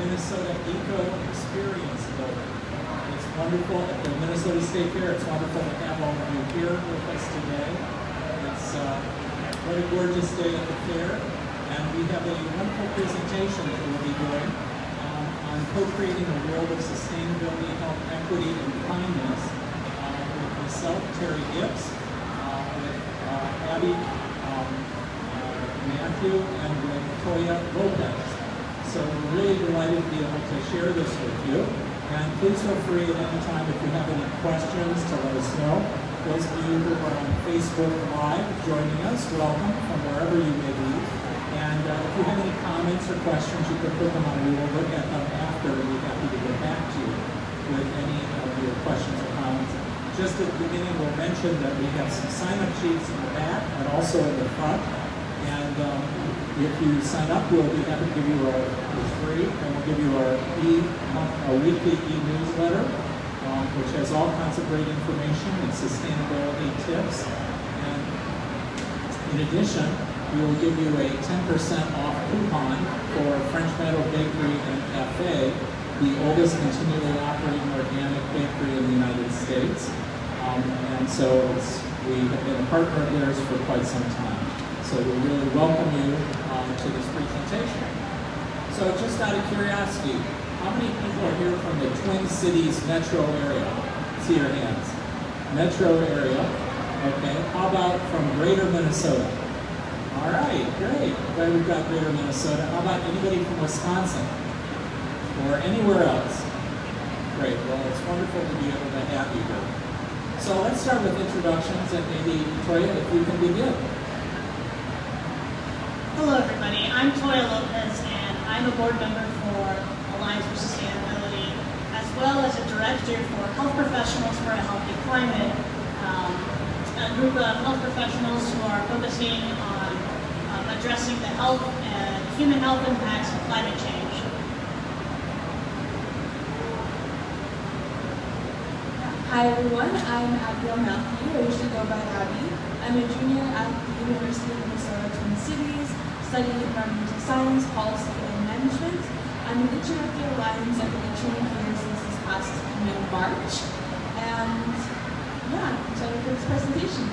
Minnesota Eco Experience Building. It's wonderful at the Minnesota State Fair. It's wonderful to have all of you here with us today. It's what a gorgeous day at the fair. And we have a wonderful presentation that we'll be doing on co-creating a world of sustainability, health, equity, and kindness with myself, Terry Gips, with Abigail Mathew, and with Toya Lopez. So we're really delighted to be able to share this with you. And please feel free at any time if you have any questions to let us know. Those of you who are on Facebook Live joining us, welcome from wherever you may be. And if you have any comments or questions, you can put them on. We will look at them after, and we're happy to get back to you with any of your questions or comments. Just at the beginning, we'll mention that we have some sign-up sheets in the back and also in the front. And if you sign up, we'll be happy to give you it's free, and we'll give you our weekly e-newsletter, which has all kinds of great information and sustainability tips. And in addition, we will give you a 10% off coupon for French Meadow Bakery and Cafe, the oldest continually operating organic bakery in the United States. And so we have been a partner of theirs for quite some time. So we really welcome you to this presentation. So just out of curiosity, how many people are here from the Twin Cities metro area? See your hands. Metro area. Okay. How about from Greater Minnesota? All right, great. Glad we've got Greater Minnesota. How about anybody from Wisconsin? Or anywhere else? Great. Well, it's wonderful to be able to have you here. So let's start with introductions, and maybe, Toya, if you can begin. Hello, everybody. I'm Toya Lopez, and I'm a board member for Alliance for Sustainability, as well as a director for Health Professionals for a Healthy Climate, a group of health professionals who are focusing on addressing the health and human health impacts of climate change. Hi everyone, I'm Abigail Mathew. I usually go by Abby. I'm a junior at the University of Minnesota Twin Cities, studying environmental science, policy, and management. I'm the chair of the Alliance. I've been training here since this past March. And yeah, I'm excited for this presentation.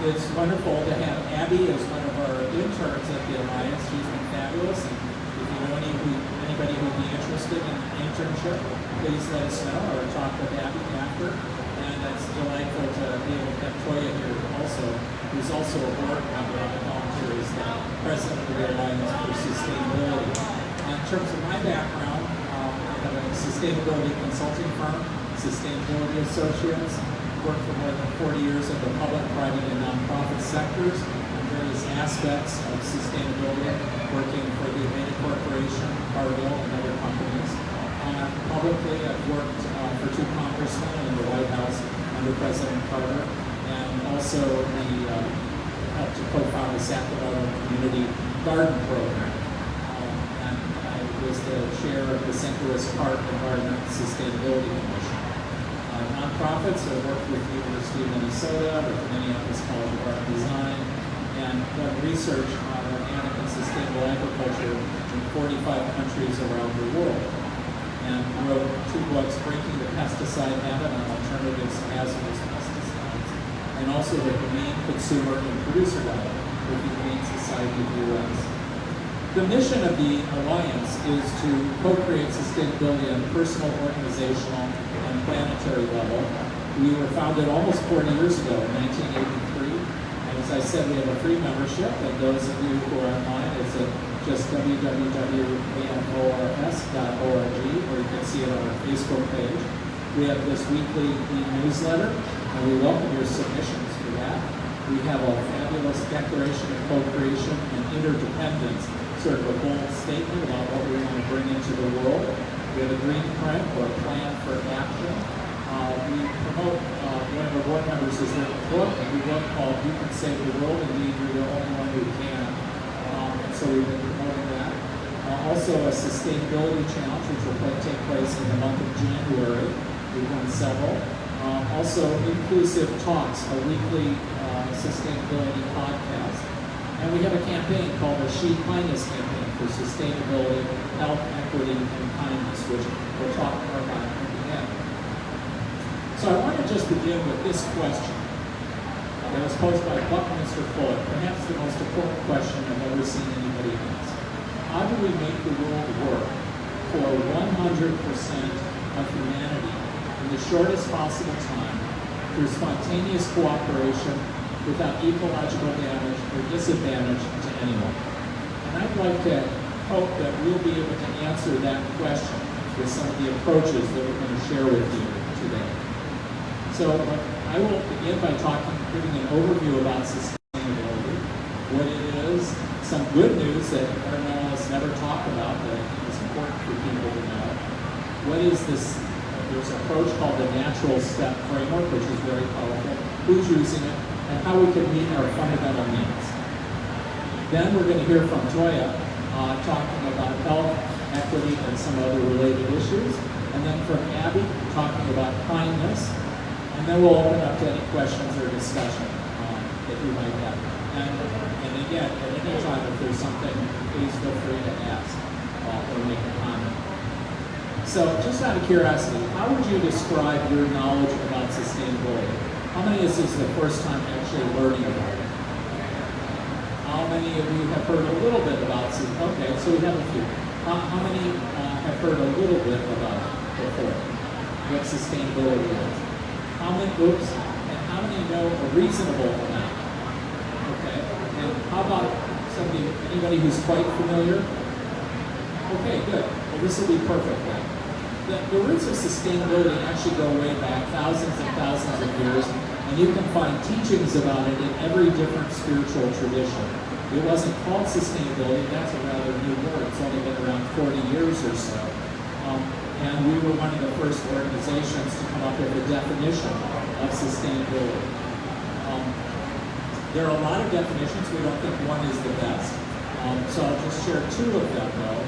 It's wonderful to have Abby as one of our interns at the Alliance. She's been fabulous. And if you know anybody who would be interested in an internship, please let us know or talk with Abby after. And it's delightful to be able to have Toya here also, who's also a board member on the voluntary staff, president of the Alliance for Sustainability. In terms of my background, I have a sustainability consulting firm, Sustainability Associates. Worked for more than 40 years in the public, private, and nonprofit sectors on various aspects of sustainability, working for the Atlantic Corporation, Cargill, and other companies. Publicly, I've worked for two congressmen in the White House under President Carter, and also helped to co-found the Sacramento Community Garden Program. And I was the chair of the St. Louis Park Environment Sustainability Commission. Nonprofits, I worked with the University of Minnesota, with the Minneapolis College of Art and Design, and done research on organic and sustainable agriculture in 45 countries around the world. And wrote two books, Breaking the Pesticide Habit on Alternatives to Hazardous Pesticides, and also the Humane Consumer and Producer Guide with the Humane Society of the U.S. The mission of the Alliance is to co-create sustainability on a personal, organizational, and planetary level. We were founded almost 40 years ago in 1983. And as I said, we have a free membership, and those of you who are online, it's at just www.amors.org, or you can see it on our Facebook page. We have this weekly e-newsletter, and we welcome your submissions for that. We have a fabulous declaration of co-creation and interdependence, sort of a bold statement about what we want to bring into the world. We have a green print or a plan for action. We promote, one of our board members has written a book, called You Can Save the World. Indeed, you're the only one who can. And so we've been promoting that. Also a sustainability challenge, which will take place in the month of January. We've done several. Also inclusive talks, a weekly sustainability podcast. And we have a campaign called the She Kindness Campaign for Sustainability, Health, Equity, and Kindness, which we'll talk more about at the end. So I want to just begin with this question that was posed by Buckminster Fuller, perhaps the most important question I've ever seen anybody ask. How do we make the world work for 100% of humanity in the shortest possible time through spontaneous cooperation without ecological damage or disadvantage to anyone? And I'd like to hope that we'll be able to answer that question with some of the approaches that we're going to share with you today. So I will begin by giving an overview about sustainability, what it is, some good news that environmentalists never talk about that I think is important for people to know. What is this? There's an approach called the natural step framework, which is very powerful, who's using it, and how we can meet our fundamental needs. Then we're going to hear from Toya talking about health, equity, and some other related issues. And then from Abby talking about kindness. And then we'll open up to any questions or discussion that you might have. And again, at any time, if there's something, please feel free to ask or make a comment. So just out of curiosity, how would you describe your knowledge about sustainability? How many of this is the first time actually learning about it? How many of you have heard a little bit about sustainability? Okay, so we have a few. How many have heard a little bit about it before? What sustainability is? How many, and how many know a reasonable amount? Okay, and how about anybody who's quite familiar? Okay, good. Well, this will be perfect then. The roots of sustainability actually go way back thousands and thousands of years, and you can find teachings about it in every different spiritual tradition. It wasn't called sustainability, that's a rather new word. It's only been around 40 years or so. And we were one of the first organizations to come up with a definition of sustainability. There are a lot of definitions. We don't think one is the best. So I'll just share two of them, though,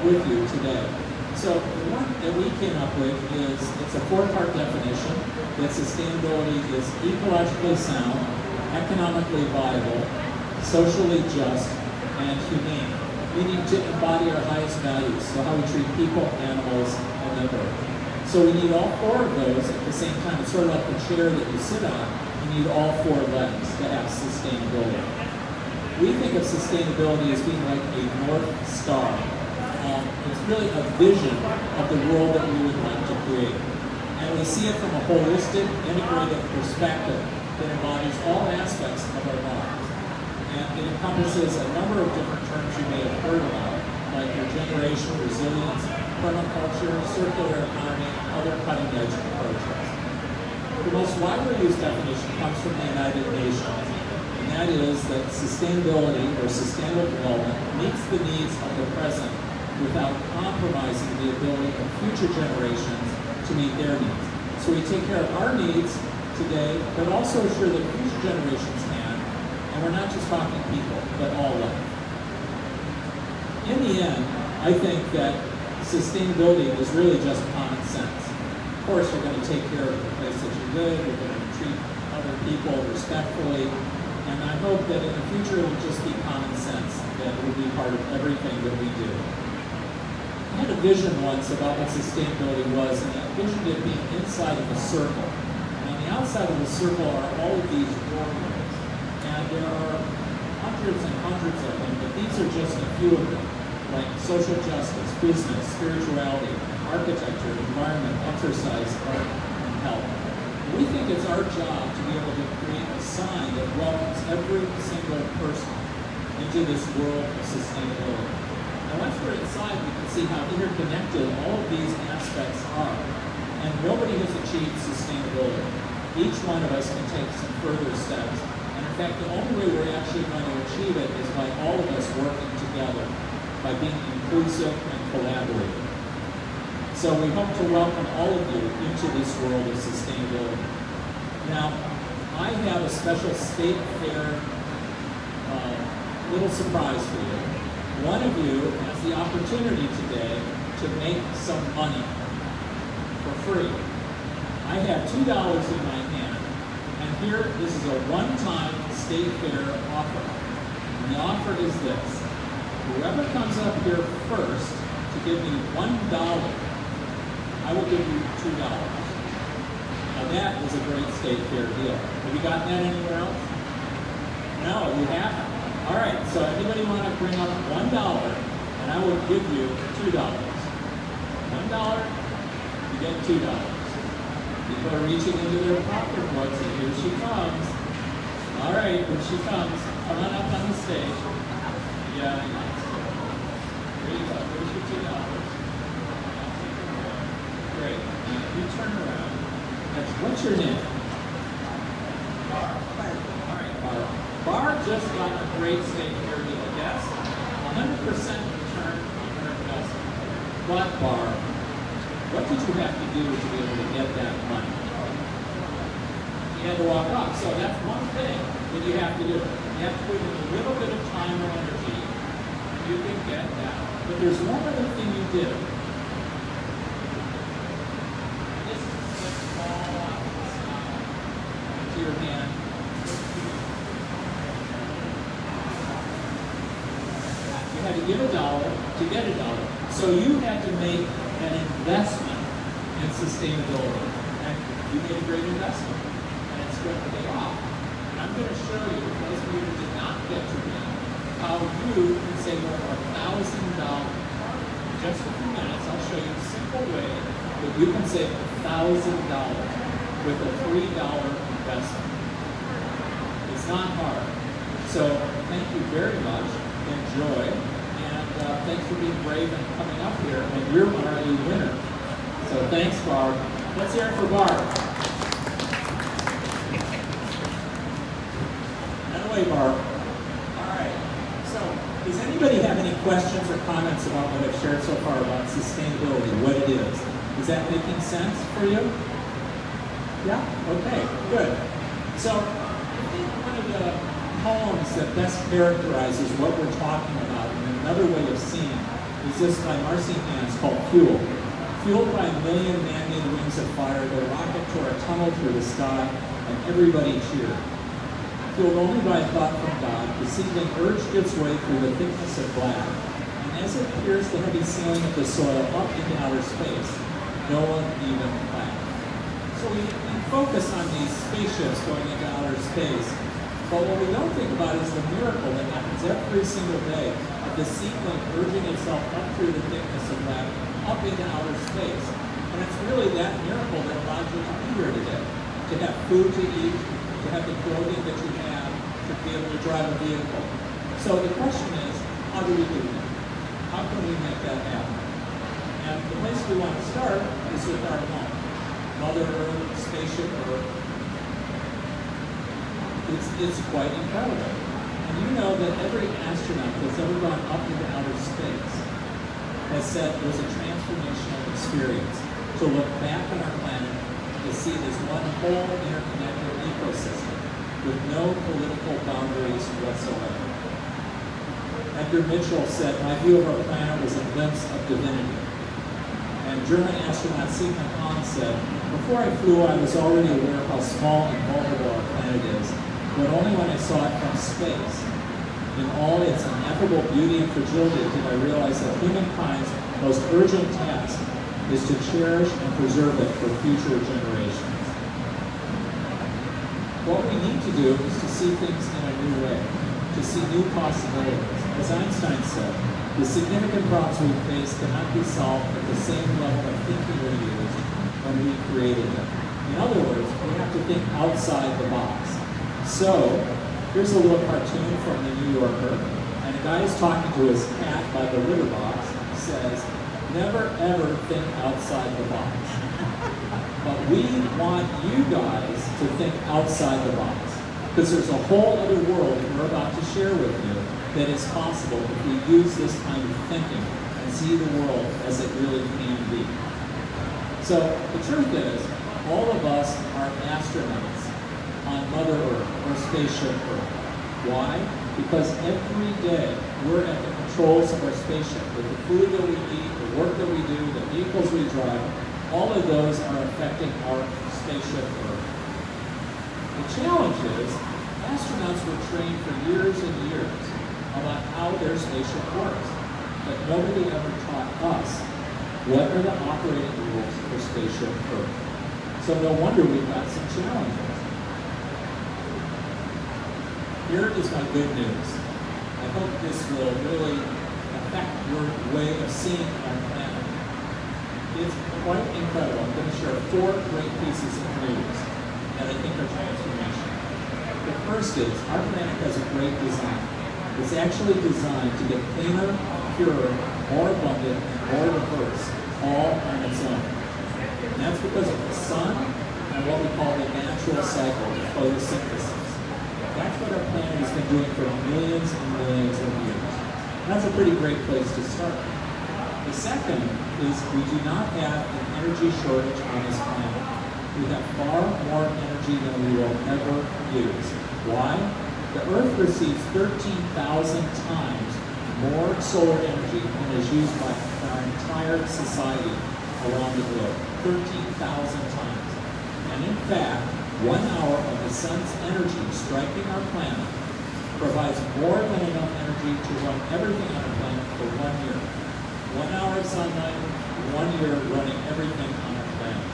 with you today. So the one that we came up with is, it's a four-part definition that sustainability is ecologically sound, economically viable, socially just, and humane. We need to embody our highest values, so how we treat people, animals, and the earth. So we need all four of those at the same time. It's sort of like the chair that you sit on. You need all four legs to have sustainability. We think of sustainability as being like a North Star. It's really a vision of the world that we would like to create. And we see it from a holistic, integrated perspective that embodies all aspects of our lives. And it encompasses a number of different terms you may have heard about, like regeneration, resilience, permaculture, circular economy, and other cutting-edge approaches. The most widely used definition comes from the United Nations, and that is that sustainability or sustainable development meets the needs of the present without compromising the ability of future generations to meet their needs. So we take care of our needs today, but also ensure that future generations can. And we're not just talking people, but all life. In the end, I think that sustainability is really just common sense. Of course, you're going to take care of the place that you live, you're going to treat other people respectfully, and I hope that in the future it will just be common sense that it will be part of everything that we do. I had a vision once about what sustainability was, and I envisioned it being inside of a circle. And on the outside of the circle are all of these warriors. And there are hundreds and hundreds of them, but these are just a few of them, like social justice, business, spirituality, architecture, environment, exercise, art, and health. We think it's our job to be able to create a sign that welcomes every single person into this world of sustainability. And once we're inside, we can see how interconnected all of these aspects are. And nobody has achieved sustainability. Each one of us can take some further steps. And in fact, the only way we're actually going to achieve it is by all of us working together, by being inclusive and collaborative. So we hope to welcome all of you into this world of sustainability. Now, I have a special state fair little surprise for you. One of you has the opportunity today to make some money for free. I have $2 in my hand, and here, this is a one-time state fair offer. And the offer is this. Whoever comes up here first to give me $1, I will give you $2. Now that is a great state fair deal. Have you gotten that anywhere else? No, you haven't. All right, so anybody want to bring up $1 and I will give you $2. $1, you get $2. People are reaching into their pocketbooks and here she comes. All right, here she comes. Come on up on the stage. Yeah, there you go. Here's your $2. Great. Now you turn around. What's your name? Bar. All right, Bar. Bar just got a great state fair deal. Yes? 100% return on her investment. But Bar, what did you have to do to be able to get that money? You had to walk up. So that's one thing that you have to do. You have to put in a little bit of time or energy, and you can get that. But there's one other thing you did. This is just fall off the side to your hand. You had to give $1 to get $1. So you had to make an investment in sustainability. And you made a great investment. And it's going to pay off. And I'm going to show you, for those of you who did not get to read, how you can save over $1,000. In just a few minutes, I'll show you a simple way that you can save $1,000 with a $3 investment. It's not hard. So thank you very much. Enjoy. And thanks for being brave and coming up here. And you're our winner. So thanks, Barb. Let's hear it for Barb. Anyway, Barb. All right. So, does anybody have any questions or comments about what I've shared so far about sustainability, what it is? Is that making sense for you? Yeah? Okay, good. So, I think one of the poems that best characterizes what we're talking about, and another way of seeing, is this by Marcy Hans called Fuel. Fueled by a million man-made wings of fire, the rocket tore a tunnel through the sky, and everybody cheered. Fueled only by a thought from God, the seedling urged its way through the thickness of black, and as it pierced the heavy ceiling of the soil up into outer space, no one even laughed. So we focus on these spaceships going into outer space, but what we don't think about is the miracle that happens every single day of the seedling urging itself up through the thickness of black, up into outer space. And it's really that miracle that allowed you to be here today, to have food to eat, to have the clothing that you have, to be able to drive a vehicle. So the question is, how do we do that? How can we make that happen? And the place we want to start is with our home. Mother Earth, spaceship Earth. It's quite incredible. And you know that every astronaut that's ever gone up into outer space has said it was a transformational experience to look back on our planet to see this one whole interconnected ecosystem with no political boundaries whatsoever. Edgar Mitchell said, "My view of our planet was a glimpse of divinity." And German astronaut Sigmund Hahn said, "Before I flew, I was already aware of how small and vulnerable our planet is, but only when I saw it from space. In all its ineffable beauty and fragility did I realize that humankind's most urgent task is to cherish and preserve it for future generations." What we need to do is to see things in a new way, to see new possibilities. As Einstein said, the significant problems we face cannot be solved at the same level of thinking we used when we created them. In other words, we have to think outside the box. So, here's a little cartoon from the New Yorker, and a guy is talking to his cat by the litter box, says, "Never ever think outside the box." But we want you guys to think outside the box, because there's a whole other world that we're about to share with you that is possible if we use this kind of thinking and see the world as it really can be. So the truth is, all of us are astronauts on Mother Earth or Spaceship Earth. Why? Because every day we're at the controls of our spaceship. With the food that we eat, the work that we do, the vehicles we drive, all of those are affecting our Spaceship Earth. The challenge is, astronauts were trained for years and years how their spaceship works. But nobody ever taught us what are the operating rules for Spaceship Earth. So no wonder we've got some challenges. Here is my good news. I hope this will really affect your way of seeing our planet. It's quite incredible. I'm going to share 4 great pieces of news that I think are transformational. The first is, our planet has a great design. It's actually designed to get cleaner, purer, more abundant, and more diverse, all on its own. And that's because of the sun and what we call the natural cycle, photosynthesis. That's what our planet has been doing for millions and millions of years. That's a pretty great place to start. The second is we do not have an energy shortage on this planet. We have far more energy than we will ever use. Why? The Earth receives 13,000 times more solar energy than is used by our entire society around the globe. 13,000 times. And in fact, 1 hour of the sun's energy striking our planet provides more than enough energy to run everything on our planet for 1 year. 1 hour of sunlight, 1 year running everything on our planet.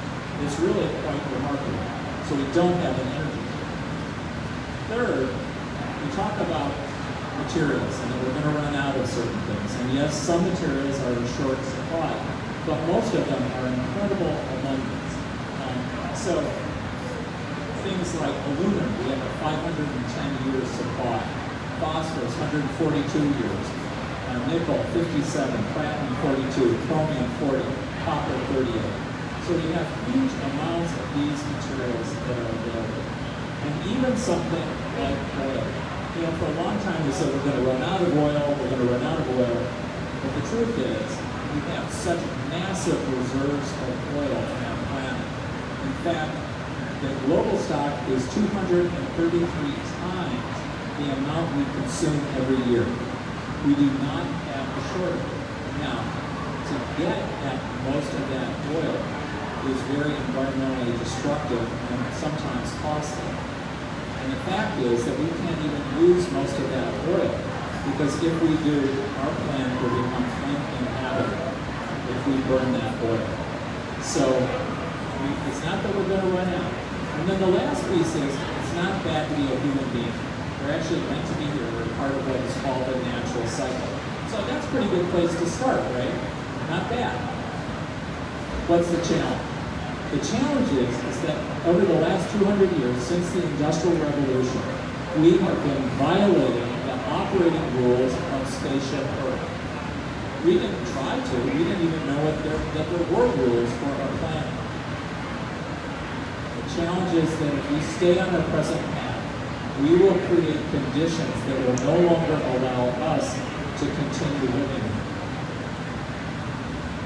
It's really quite remarkable. So we don't have an energy. Third, we talk about materials and that we're going to run out of certain things. And yes, some materials are in short supply, but most of them are incredible abundance. So things like aluminum, we have a 510 years supply. Phosphorus, 142 years. Nickel, 57. Platinum, 42. Chromium, 40. Copper, 38. So we have huge amounts of these materials that are available. And even something like oil. You know, for a long time we said we're going to run out of oil, we're going to run out of oil. But the truth is, we have such massive reserves of oil on our planet. In fact, the global stock is 233 times the amount we consume every year. We do not have a shortage. Now, to get at most of that oil is very environmentally destructive and sometimes costly. And the fact is that we can't even use most of that oil because if we do, our planet will become uninhabitable if we burn that oil. So it's not that we're going to run out. And then the last piece is it's not bad to be a human being. We're actually meant to be here. We're part of what is called a natural cycle. So that's a pretty good place to start, right? Not bad. What's the challenge? The challenge is that over the last 200 years, since the Industrial Revolution, we have been violating the operating rules of Spaceship Earth. We didn't try to. We didn't even know that there were rules for our planet. The challenge is that if we stay on our present path, we will create conditions that will no longer allow us to continue living.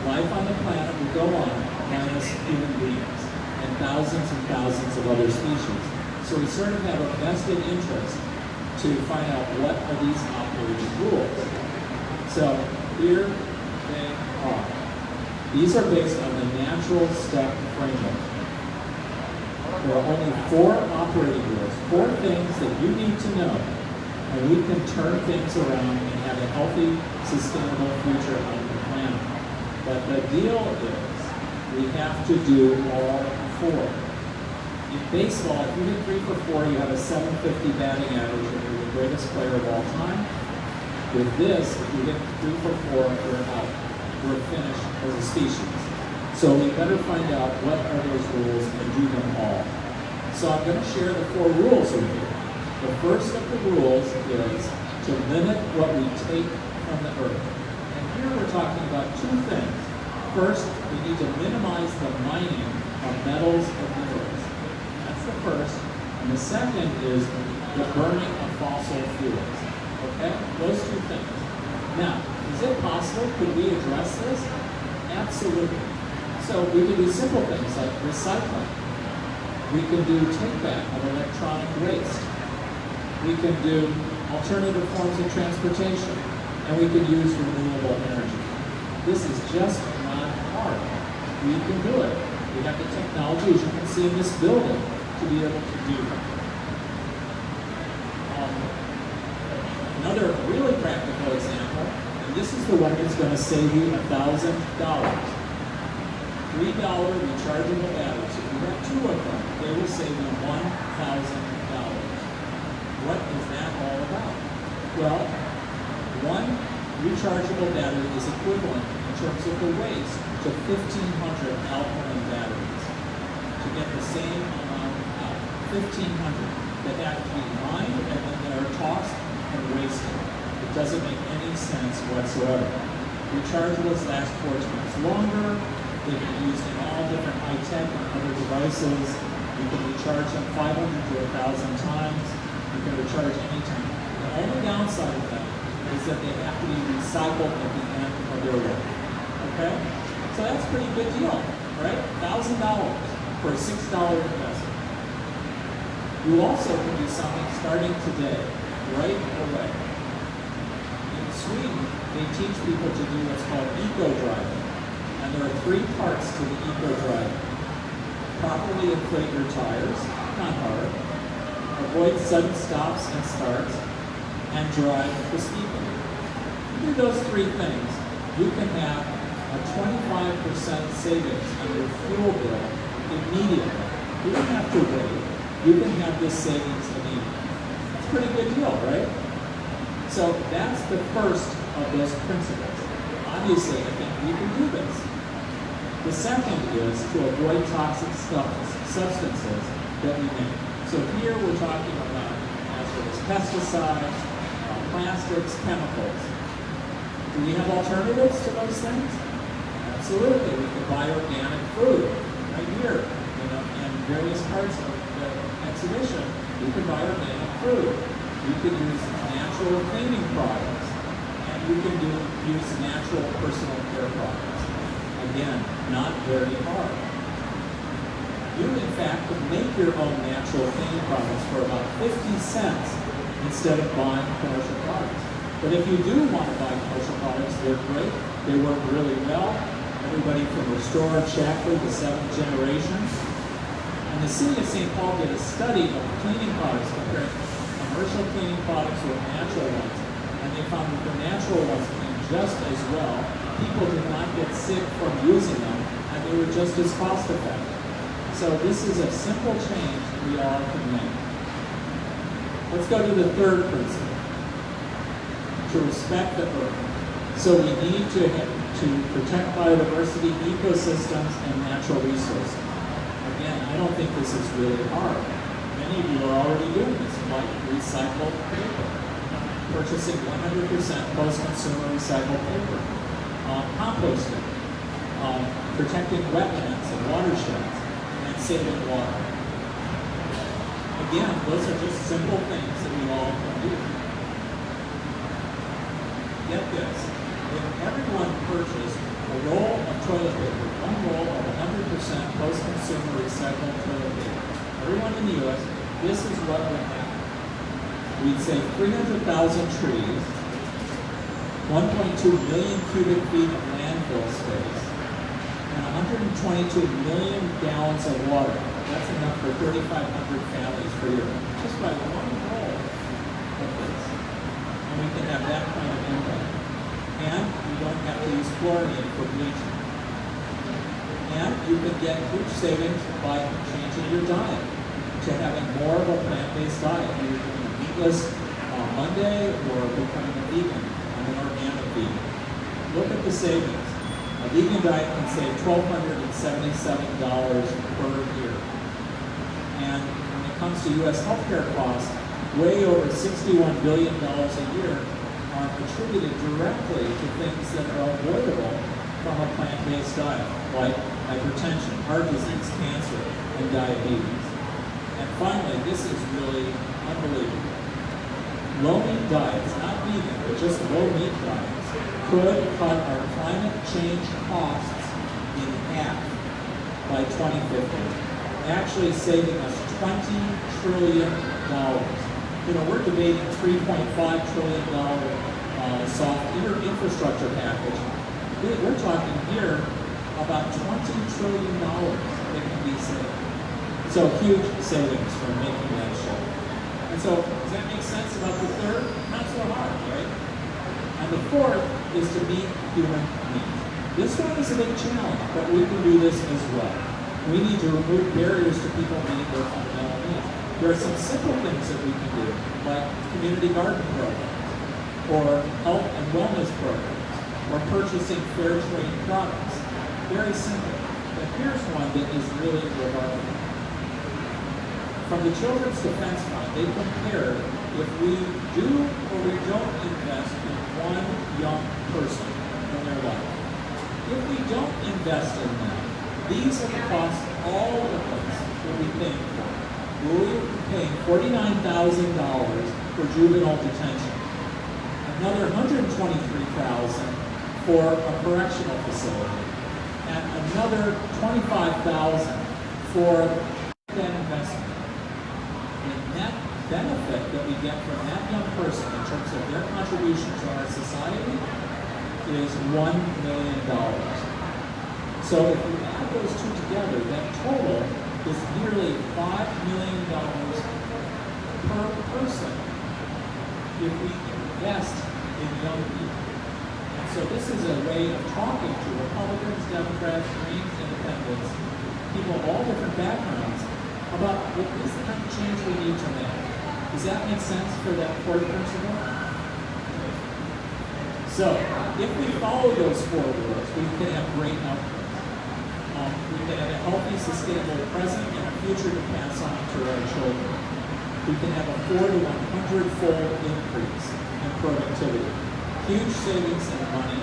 Life on the planet will go on minus human beings and thousands of other species. So we sort of have a vested interest to find out what are these operating rules. So here they are. These are based on the natural step framework. There are only 4 operating rules, 4 things that you need to know, and we can turn things around and have a healthy, sustainable future on the planet. But the deal is, we have to do all 4. In baseball, if you hit 3 for 4, you have a 750 batting average, and you're the greatest player of all time. With this, if you hit 3 for 4, you're out. We're finished as a species. So we better find out what are those rules and do them all. So I'm going to share the 4 rules with you. The first of the rules is to limit what we take from the earth. And here we're talking about 2 things. First, we need to minimize the mining of metals and minerals. That's the first. And the second is the burning of fossil fuels. Okay? Those 2 things. Now, is it possible? Could we address this? Absolutely. So we can do simple things like recycling. We can do take-back of electronic waste. We can do alternative forms of transportation. And we can use renewable energy. This is just not hard. We can do it. We have the technology, as you can see in this building, to be able to do that. Another really practical example, and this is the one that's going to save you $1,000. $3 rechargeable batteries. If you have 2 of them, they will save you $1,000. What is that all about? Well, one rechargeable battery is equivalent in terms of the weight to 1,500 alkaline batteries. To get the same amount out, 1,500 that have to be mined and then they are tossed and wasted. It doesn't make any sense whatsoever. Rechargeables last 4 times longer. They can be used in all different high-tech and other devices. You can recharge them 500 to 1,000 times. You can recharge anytime. The only downside of them is that they have to be recycled at the end of their life. Okay? So that's a pretty good deal, right? $1,000 for a $6 investment. You also can do something starting today, right away. In Sweden, they teach people to do what's called eco-driving. And there are 3 parts to the eco-driving. Properly inflate your tires, not hard. Avoid sudden stops and starts, and drive the speed limit. You do those 3 things, you can have a 25% savings on your fuel bill immediately. You don't have to wait. You can have this savings immediately. That's a pretty good deal, right? So that's the first of those principles. Obviously, I think we can do this. The second is to avoid toxic substances that we make. So here we're talking about hazardous pesticides, plastics, chemicals. Do we have alternatives to those things? Absolutely. We can buy organic food right here, in various parts of the exhibition. You can buy organic food. You can use natural cleaning products, and you can use natural personal care products. Again, not very hard. You, in fact, can make your own natural cleaning products for about 50 cents instead of buying commercial products. But if you do want to buy commercial products, they're great. They work really well. Everybody from Restore Shackley, the 7th generation. And the city of St. Paul did a study of cleaning products comparing commercial cleaning products with natural ones. And they found that the natural ones clean just as well. People did not get sick from using them, and they were just as cost effective. So this is a simple change we all can make. Let's go to the third principle. To respect the earth. So we need to protect biodiversity, ecosystems, and natural resources. Again, I don't think this is really hard. Many of you are already doing this, like recycled paper, purchasing 100% post-consumer recycled paper, composting, protecting wetlands and watersheds, and saving water. Again, those are just simple things that we all can do. Get this, if everyone purchased a roll of toilet paper, one roll of 100% post-consumer recycled toilet paper, everyone in the U.S., this is what would happen. We'd save 300,000 trees, 1.2 million cubic feet of landfill space, and 122 million gallons of water. That's enough for 3,500 families per year, just by one roll of this. And we can have that kind of impact. And we don't have to use chlorine for bleaching. And you can get huge savings by changing your diet to having more of a plant-based diet. You're doing a meatless Monday or becoming a vegan, an organic vegan. Look at the savings. A vegan diet can save $1,277 per year. And when it comes to U.S. healthcare costs, way over $61 billion a year are attributed directly to things that are avoidable from a plant-based diet, like hypertension, heart disease, cancer, and diabetes. And finally, this is really unbelievable. Low-meat diets, not vegan, but just low-meat diets, could cut our climate change costs in half by 2050, actually saving us $20 trillion. We're debating $3.5 trillion soft infrastructure package. We're talking here about $20 trillion that can be saved. So huge savings from making that shift. And so, does that make sense about the third? Not so hard, right? the fourth is to meet human needs. This one is a big challenge, but we can do this as well. We need to remove barriers to people meeting their fundamental needs. There are some simple things that we can do, like community garden programs, or health and wellness programs, or purchasing fair trade products. Very simple. But here's one that is really remarkable. From the Children's Defense Fund, they compared if we do or we don't invest in one young person in their life. If we don't invest in them, these are the costs all of us will be paying for. We'll be paying $49,000 for juvenile detention, another $123,000 for a correctional facility, and another $25,000 for that investment. The net benefit that we get from that young person in terms of their contribution to our society is $1 million. So if we add those two together, that total is nearly $5 million per person if we invest in young people. And so this is a way of talking to Republicans, Democrats, Greens, Independents, people of all different backgrounds about what is the kind of change we need to make. Does that make sense for that fourth principle? So, if we follow those four rules, we can have great outcomes. We can have a healthy, sustainable present and a future to pass on to our children. We can have a 4 to 100-fold increase in productivity, huge savings in money.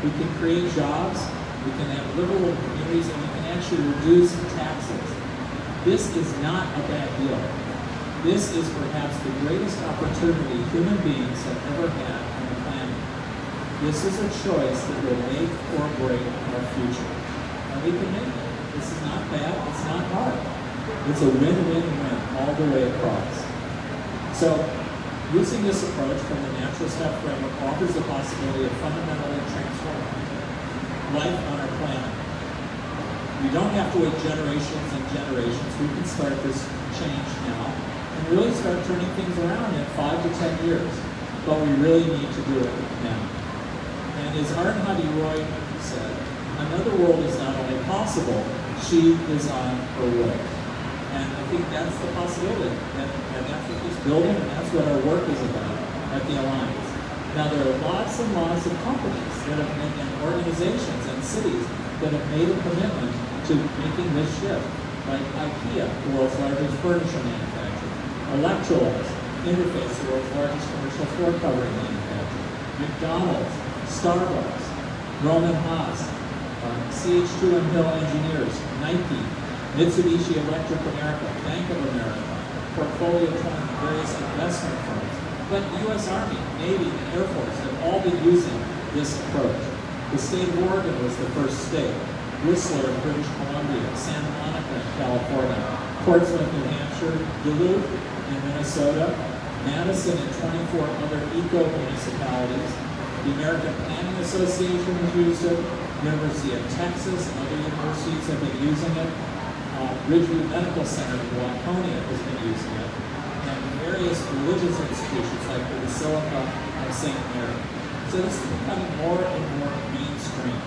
We can create jobs, we can have livable communities, and we can actually reduce taxes. This is not a bad deal. This is perhaps the greatest opportunity human beings have ever had on the planet. This is a choice that will make or break our future. And we can make it. This is not bad, it's not hard. It's a win-win-win all the way across. So, using this approach from the natural step framework offers the possibility of fundamentally transforming life on our planet. We don't have to wait generations and generations. We can start this change now and really start turning things around in 5 to 10 years. But we really need to do it now. And as Arundhati Roy said, another world is not only possible, she is on her way. And I think that's the possibility. And that's what this building, and that's what our work is about at the Alliance. Now there are lots and lots of companies that have made, and organizations and cities that have made a commitment to making this shift, like IKEA, the world's largest furniture manufacturer, Electrolux, Interface, the world's largest commercial floor covering manufacturer, McDonald's, Starbucks, Roman Haas, CH2M Hill Engineers, Nike, Mitsubishi Electric America, Bank of America, Portfolio 20, various investment firms. But the U.S. Army, Navy, and Air Force have all been using this approach. The state of Oregon was the first state. Whistler in British Columbia, Santa Monica in California, Portsmouth, New Hampshire, Duluth in Minnesota, Madison and 24 other eco-municipalities. The American Planning Association has used it. University of Texas and other universities have been using it. Ridgeview Medical Center in Waconia has been using it. And various religious institutions like the Basilica of St. Mary. So this is becoming more and more mainstream.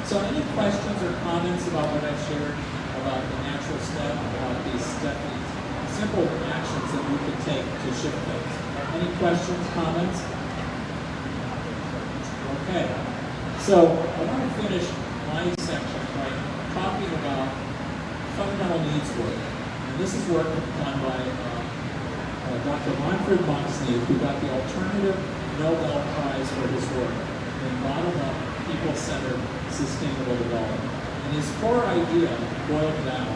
So any questions or comments about what I've shared about the natural step, about these simple actions that we can take to shift things? Any questions, comments? Okay. So I want to finish my section by talking about fundamental needs work. And this is work done by Dr. Manfred Monksney, who got the Alternative Nobel Prize for his work in bottom-up, people-centered, sustainable development. And his core idea, boiled down,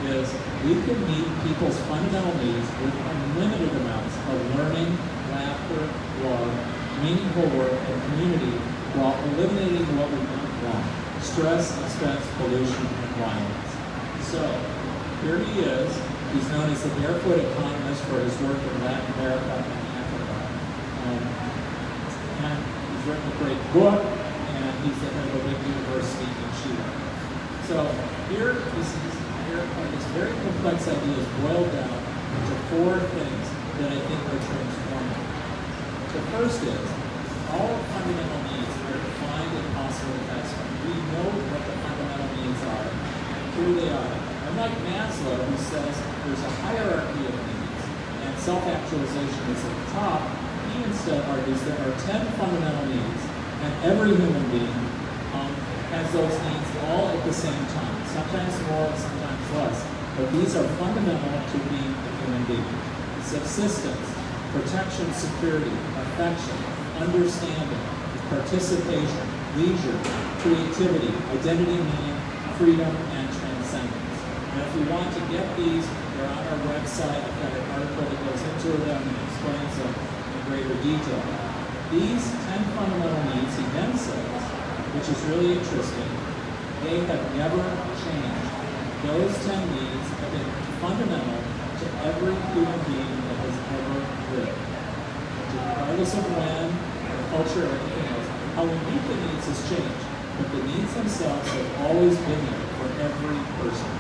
is we can meet people's fundamental needs with unlimited amounts of learning, laughter, love, meaningful work, and community while eliminating what we don't want: stress, expense, pollution, and violence. So, here he is. He's known as the barefoot economist for his work in Latin America and Africa. And he's written a great book, and he's the head of a big university in Chile. So here is this very complex idea is boiled down into 4 things that I think are transformative. The first is all fundamental needs are defined in possible investment. We know what the fundamental needs are, and here they are. Unlike Maslow, who says there's a hierarchy of needs, and self-actualization is at the top, he instead argues there are 10 fundamental needs, and every human being has those needs all at the same time, sometimes more, sometimes less, but these are fundamental to being a human being. Subsistence, protection, security, affection, understanding, participation, leisure, creativity, identity, meaning, freedom, and transcendence. And if you want to get these, they're on our website. I've got an article that goes into them and explains them in greater detail. These 10 fundamental needs, he then says, which is really interesting, they have never changed. Those 10 needs have been fundamental to every human being that has ever lived. Regardless of when, or culture, or anything else, how we meet the needs has changed, but the needs themselves have always been there for every person.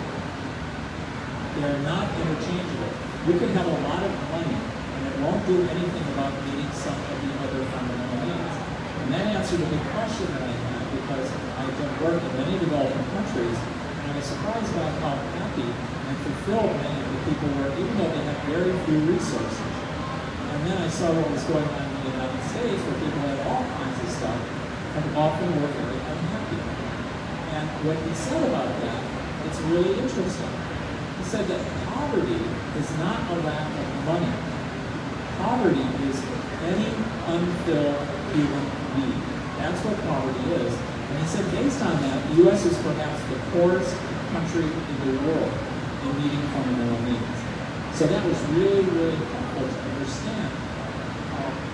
They are not interchangeable. You can have a lot of money, and it won't do anything about meeting some of the other fundamental needs. And that answered a big question that I had, because I've done work in many developing countries, and I was surprised by how happy and fulfilled many of the people were, even though they had very few resources. And then I saw what was going on in the United States, where people had all kinds of stuff, and often were very unhappy. And what he said about that, it's really interesting. He said that poverty is not a lack of money. Poverty is any unfilled human need. That's what poverty is. And he said, based on that, the U.S. is perhaps the poorest country in the world in meeting fundamental needs. So that was really, really helpful to understand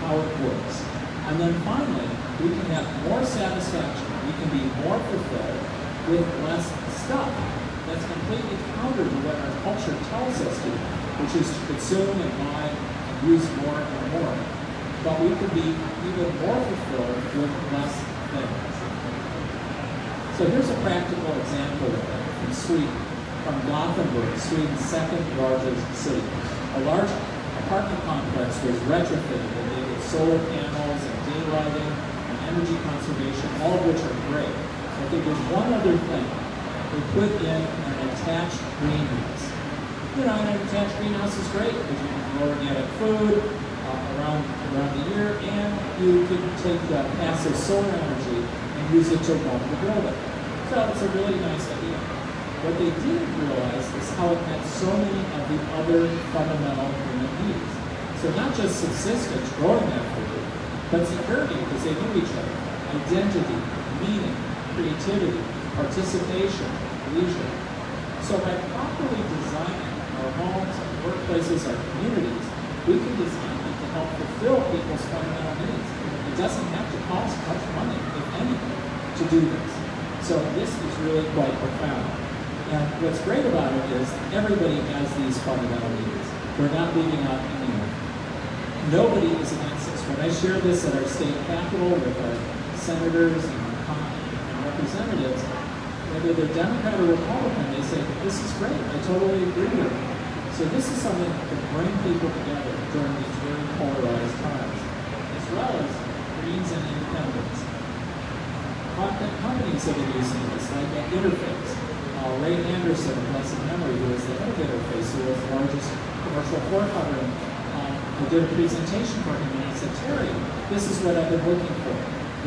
how it works. And then finally, we can have more satisfaction. We can be more fulfilled with less stuff. That's completely counter to what our culture tells us to, which is to consume and buy and use more and more. But we can be even more fulfilled with less things. So here's a practical example of that from Sweden, from Gothenburg, Sweden's second largest city. A large apartment complex was retrofitted, and they did solar panels and daylighting and energy conservation, all of which are great. But they did one other thing. They put in an attached greenhouse. You know, an attached greenhouse is great because you can grow organic food around the year, and you can take passive solar energy and use it to warm the building. So it's a really nice idea. What they didn't realize is how it met so many of the other fundamental human needs. So not just subsistence, growing that food, but security, because they knew each other, identity, meaning, creativity, participation, leisure. So by properly designing our homes, our workplaces, our communities, we can design them to help fulfill people's fundamental needs. It doesn't have to cost much money, if anything, to do this. So this is really quite profound. And what's great about it is everybody has these fundamental needs. We're not leaving out anyone. Nobody is against this. When I share this at our state capitol with our senators and representatives, whether they're Democrat or Republican, they say, this is great, I totally agree with it. So this is something that can bring people together during these very polarized times, as well as Greens and independents. Companies that are using this, like Interface. Ray Anderson, of blessed memory, who was the head of Interface, who was the largest commercial forerunner, I did a presentation for him, and he said, Terry, this is what I've been looking for,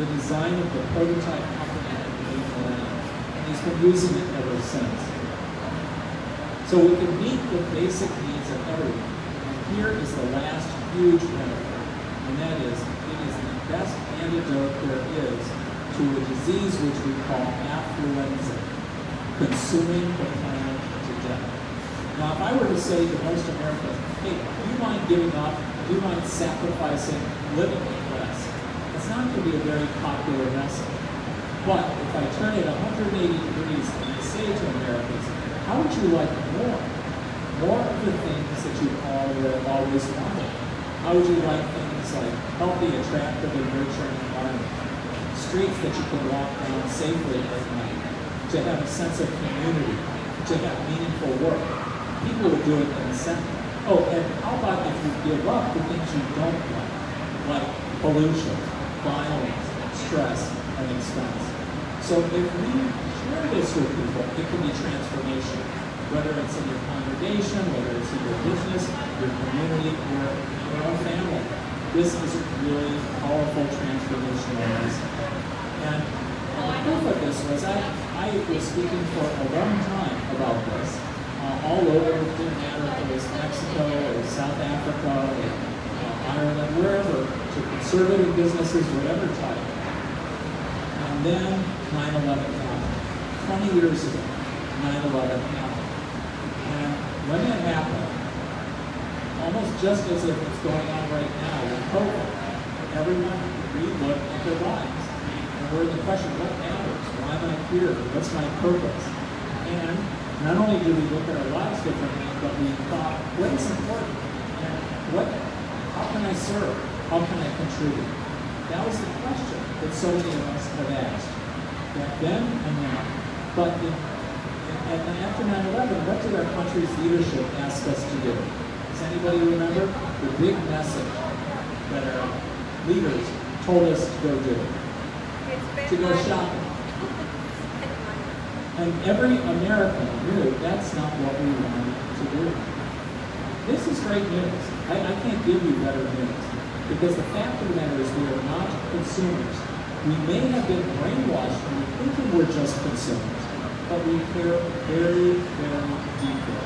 the design of the prototype company at the millennium. And he's been using it ever since. So we can meet the basic needs of everyone. And here is the last huge benefit, and that is, it is the best antidote there is to a disease which we call affluenza, consuming the planet to death. Now, if I were to say to most Americans, hey, do you mind giving up, do you mind sacrificing living less? It's not going to be a very popular message. But if I turn it 180 degrees and I say to Americans, how would you like more? More of the things that you've always wanted. How would you like things like healthy, attractive, and nurturing environment? Streets that you can walk down safely at night, to have a sense of community, to have meaningful work. People will do it in a second. Oh, and how about if you give up the things you don't like pollution, violence, stress, and expense. So if we share this with people, it can be transformation, whether it's in your congregation, whether it's in your business, your community, or your own family. This is a really powerful transformational lesson. And the proof of this was I was speaking for a long time about this, all over. It didn't matter if it was Mexico or South Africa or Ireland, wherever, to conservative businesses, whatever type. And then 9/11 happened. 20 years ago, 9/11 happened. And when that happened, almost just as if it's going on right now with COVID, everyone re-looked at their lives. And we're in the question, what matters? Why am I here? What's my purpose? And not only do we look at our lives differently, but we thought, what is important? And how can I serve? How can I contribute? That was the question that so many of us have asked, back then and now. But after 9/11, what did our country's leadership ask us to do? Does anybody remember the big message that our leaders told us to go do? To go shopping. And every American knew that's not what we wanted to do. This is great news. I can't give you better news. Because the fact of the matter is we are not consumers. We may have been brainwashed into thinking we're just consumers, but we care very, very deeply.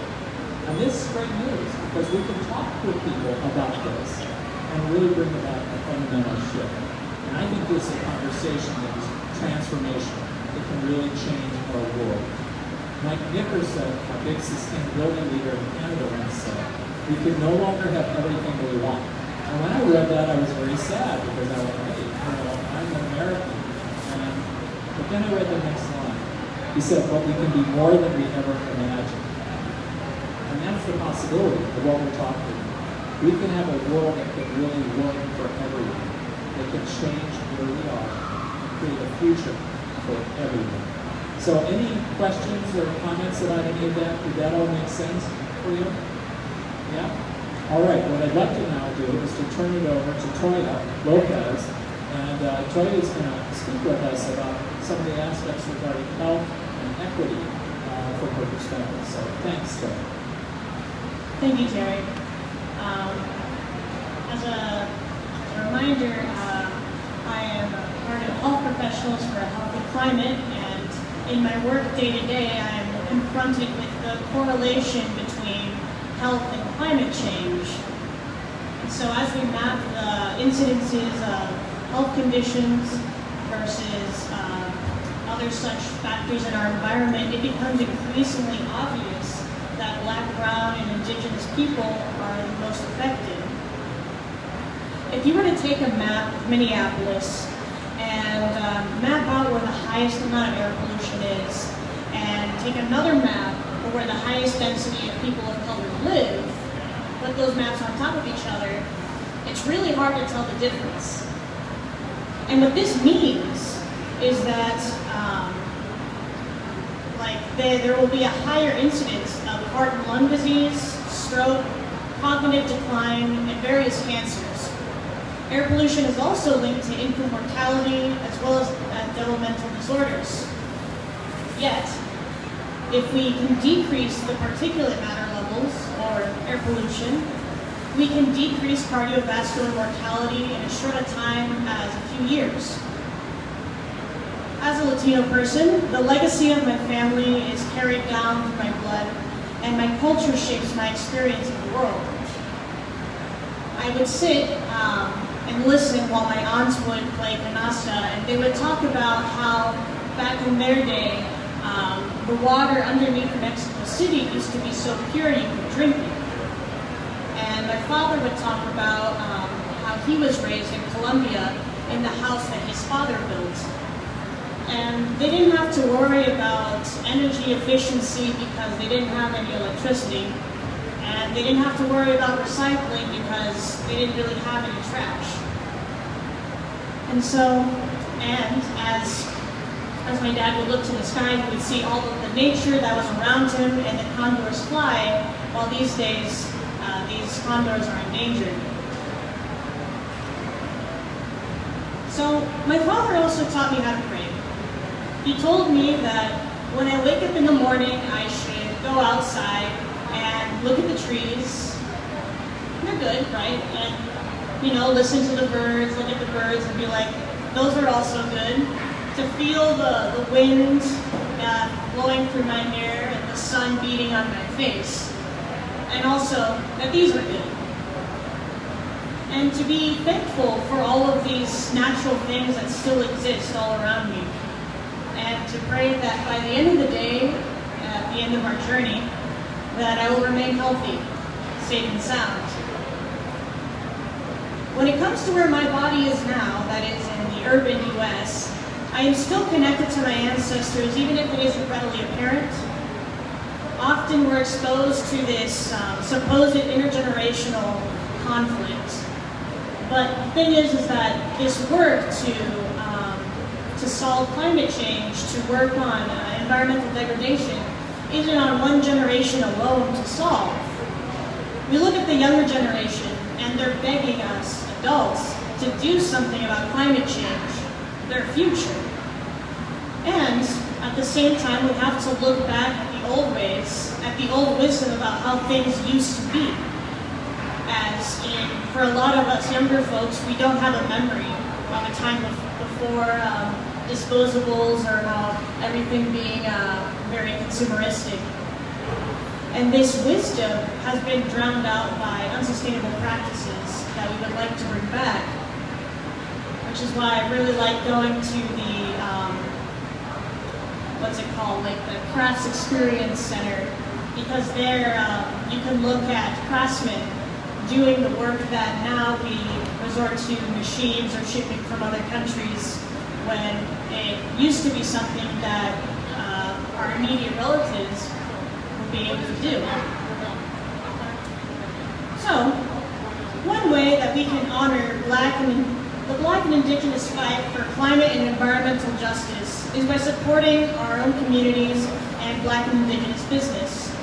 And this is great news because we can talk with people about this and really bring about a fundamental shift. And I think this is a conversation that is transformational. It can really change our world. Mike Nickerson, a big sustainability leader in Canada, once said, we can no longer have everything we want. And when I read that, I was very sad because I went, hey, I'm an American. But then I read the next line. He said, but we can be more than we ever imagined. And that's the possibility of what we're talking about. We can have a world that can really work for everyone, that can change where we are, and create a future for everyone. So any questions or comments about any of that? Did that all make sense for you? Yeah? All right, what I'd like to now do is to turn it over to Toya Lopez. And Toya is going to speak with us about some of the aspects regarding health and equity from her perspective. So thanks, Toya. Thank you, Terry. As a reminder, I am part of Health Professionals for a Healthy Climate, and in my work day to day, I am confronted with the correlation between health and climate change. And so as we map the incidences of health conditions versus other such factors in our environment, it becomes increasingly obvious that Black, Brown, and Indigenous people are the most affected. If you were to take a map of Minneapolis and map out where the highest amount of air pollution is, and take another map of where the highest density of people of color live, put those maps on top of each other, it's really hard to tell the difference. And what this means is that there will be a higher incidence of heart and lung disease, stroke, cognitive decline, and various cancers. Air pollution is also linked to infant mortality as well as developmental disorders. Yet, if we can decrease the particulate matter levels, or air pollution, we can decrease cardiovascular mortality in as short a time as a few years. As a Latino person, the legacy of my family is carried down through my blood, and my culture shapes my experience of the world. I would sit and listen while my aunts would play canasta, and they would talk about how back in their day, the water underneath Mexico City used to be so pure you could drink it. And my father would talk about how he was raised in Colombia in the house that his father built. And they didn't have to worry about energy efficiency because they didn't have any electricity. And they didn't have to worry about recycling because they didn't really have any trash. And so, and as my dad would look to the sky, he would see all of the nature that was around him and the condors fly, while these days, these condors are endangered. So my father also taught me how to pray. He told me that when I wake up in the morning, I should go outside and look at the trees. They're good, right? And, listen to the birds, look at the birds and be like, those are also good. To feel the wind blowing through my hair and the sun beating on my face. And also that these are good. And to be thankful for all of these natural things that still exist all around me. And to pray that by the end of the day, at the end of our journey, that I will remain healthy, safe and sound. When it comes to where my body is now, that is in the urban US, I am still connected to my ancestors, even if it isn't readily apparent. Often we're exposed to this supposed intergenerational conflict. But the thing is that this work to solve climate change, to work on environmental degradation, isn't on one generation alone to solve. We look at the younger generation, and they're begging us, adults, to do something about climate change, their future. And at the same time, we have to look back at the old ways, at the old wisdom about how things used to be. As in, for a lot of us younger folks, we don't have a memory of a time before disposables or everything being very consumeristic. And this wisdom has been drowned out by unsustainable practices that we would like to bring back. Which is why I really like going to the, the Crafts Experience Center, because there you can look at craftsmen doing the work that now we resort to machines or shipping from other countries, when it used to be something that our immediate relatives would be able to do. So, one way that we can honor the Black and Indigenous fight for climate and environmental justice is by supporting our own communities and Black and Indigenous business.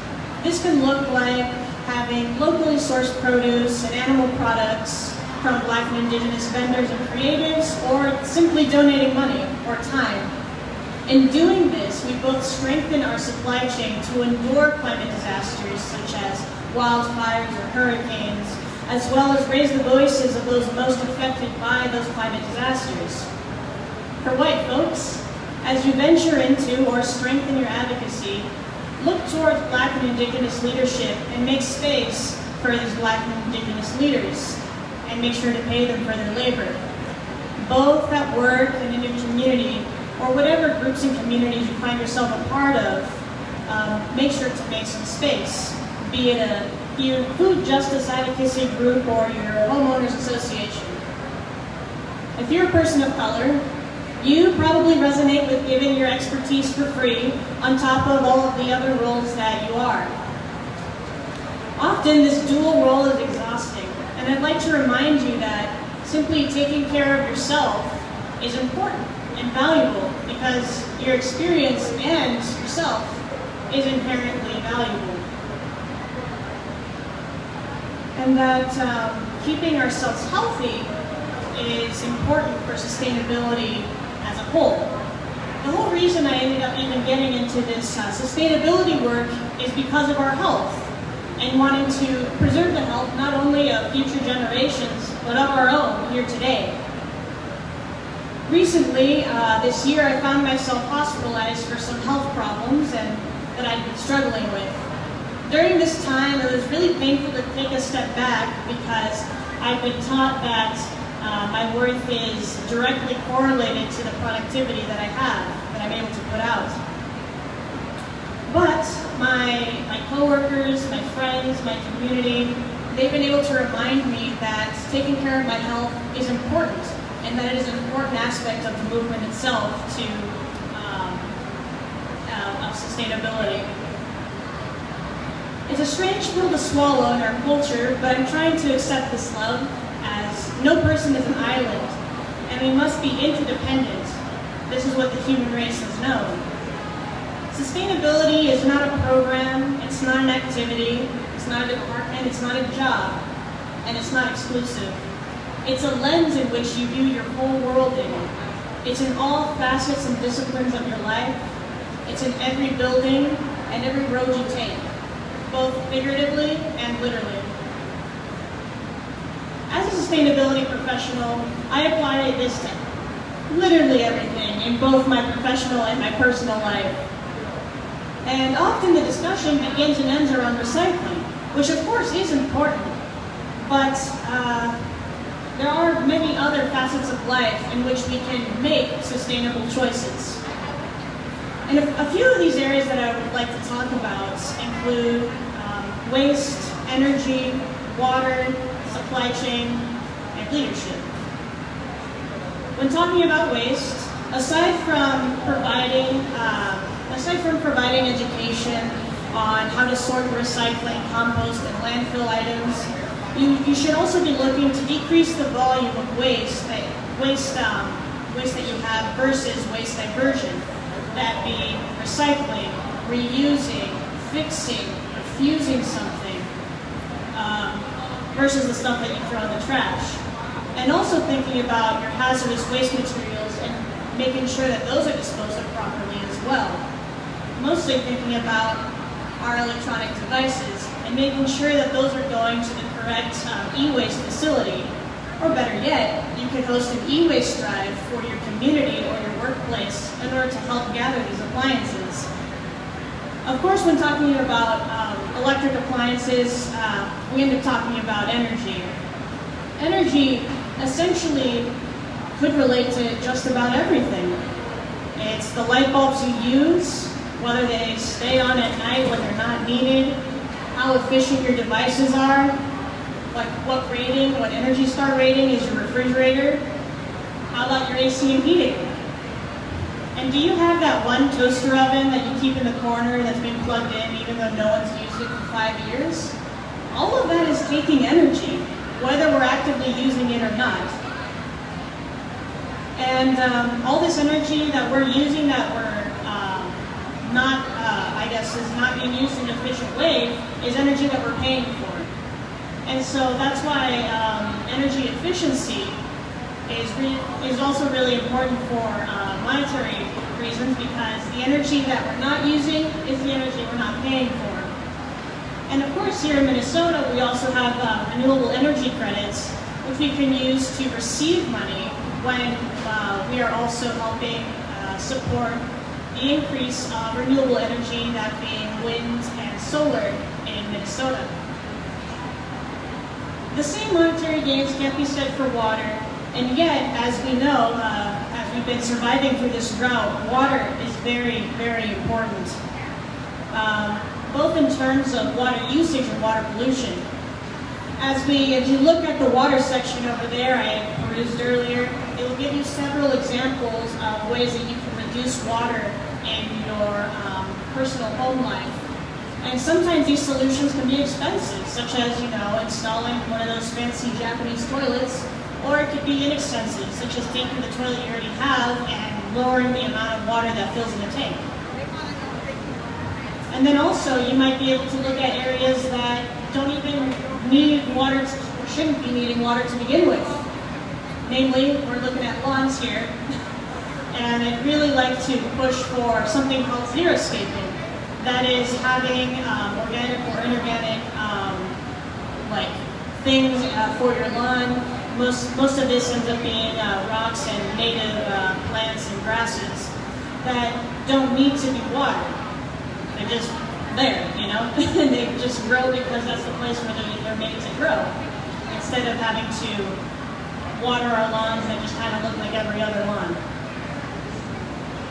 This can look like having locally sourced produce and animal products from Black and Indigenous vendors and creatives, or simply donating money or time. In doing this, we both strengthen our supply chain to endure climate disasters such as wildfires or hurricanes, as well as raise the voices of those most affected by those climate disasters. For white folks, as you venture into or strengthen your advocacy, look towards Black and Indigenous leadership and make space for these Black and Indigenous leaders, and make sure to pay them for their labor. Both at work and in your community, or whatever groups and communities you find yourself a part of, make sure to make some space, be it a food justice advocacy group or your homeowners association. If you're a person of color, you probably resonate with giving your expertise for free on top of all of the other roles that you are. Often this dual role is exhausting, and I'd like to remind you that simply taking care of yourself is important and valuable, because your experience and yourself is inherently valuable. And that keeping ourselves healthy is important for sustainability as a whole. The whole reason I ended up even getting into this sustainability work is because of our health, and wanting to preserve the health not only of future generations, but of our own here today. Recently, this year, I found myself hospitalized for some health problems that I'd been struggling with. During this time, it was really painful to take a step back, because I've been taught that my worth is directly correlated to the productivity that I have, that I'm able to put out. But my coworkers, my friends, my community, they've been able to remind me that taking care of my health is important, and that it is an important aspect of the movement itself of sustainability. It's a strange pill to swallow in our culture, but I'm trying to accept this love, as no person is an island, and we must be interdependent. This is what the human race has known. Sustainability is not a program, it's not an activity, it's not a department, it's not a job, and it's not exclusive. It's a lens in which you view your whole world in. It's in all facets and disciplines of your life. It's in every building and every road you take, both figuratively and literally. As a sustainability professional, I apply this to literally everything in both my professional and my personal life. And often the discussion begins and ends around recycling, which of course is important, but there are many other facets of life in which we can make sustainable choices. And a few of these areas that I would like to talk about include waste, energy, water, supply chain, and leadership. When talking about waste, aside from providing education on how to sort recycling, compost, and landfill items, you should also be looking to decrease the volume of waste that you have versus waste diversion. That being recycling, reusing, fixing, refusing something, versus the stuff that you throw in the trash. And also thinking about your hazardous waste materials and making sure that those are disposed of properly as well. Mostly thinking about our electronic devices and making sure that those are going to the correct e-waste facility. Or better yet, you could host an e-waste drive for your community or your workplace in order to help gather these appliances. Of course, when talking about electric appliances, we end up talking about energy. Energy essentially could relate to just about everything. It's the light bulbs you use, whether they stay on at night when they're not needed, how efficient your devices are, like what Energy Star rating is your refrigerator, how about your AC and heating? And do you have that one toaster oven that you keep in the corner that's been plugged in even though no one's used it for 5 years? All of that is taking energy, whether we're actively using it or not. And all this energy that we're using that we're is not being used in an efficient way is energy that we're paying for. And so that's why energy efficiency is also really important for monetary reasons, because the energy that we're not using is the energy we're not paying for. And of course, here in Minnesota, we also have renewable energy credits, which we can use to receive money when we are also helping support the increase of renewable energy, that being wind and solar in Minnesota. The same monetary gains can't be said for water, and yet, as we know, as we've been surviving through this drought, water is very, very important, both in terms of water usage and water pollution. As you look at the water section over there, I perused earlier, it will give you several examples of ways that you can reduce water in your personal home life. And sometimes these solutions can be expensive, such as, installing one of those fancy Japanese toilets, or it could be inexpensive, such as taking the toilet you already have and lowering the amount of water that fills in the tank. And then also, you might be able to look at areas that don't even need water, or shouldn't be needing water to begin with. Namely, we're looking at lawns here, and I'd really like to push for something called Xeriscaping. That is having organic or inorganic things for your lawn. Most of this ends up being rocks and native plants and grasses that don't need to be watered. They're just there, and they just grow because that's the place where they're made to grow, instead of having to water our lawns that just kind of look like every other lawn.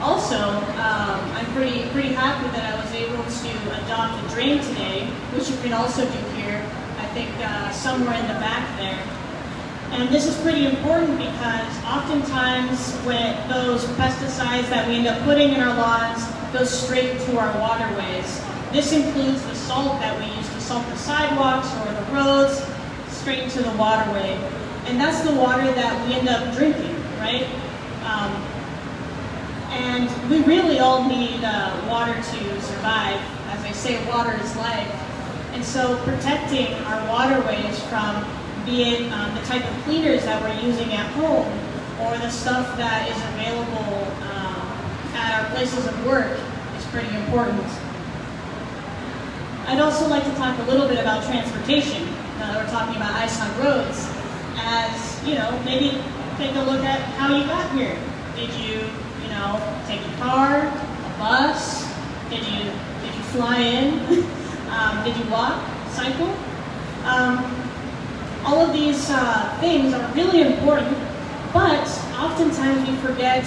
Also, I'm pretty happy that I was able to adopt a drain today, which you can also do here, I think somewhere in the back there. And this is pretty important because oftentimes when those pesticides that we end up putting in our lawns go straight to our waterways. This includes the salt that we use to salt the sidewalks or the roads, straight into the waterway. And that's the water that we end up drinking, right? And we really all need water to survive. As I say, water is life. And so protecting our waterways from be it the type of cleaners that we're using at home, or the stuff that is available at our places of work is pretty important. I'd also like to talk a little bit about transportation. Now that we're talking about ice on roads, as, maybe take a look at how you got here. Did you, take a car, a bus? Did you fly in? Did you walk, cycle? All of these things are really important, but oftentimes we forget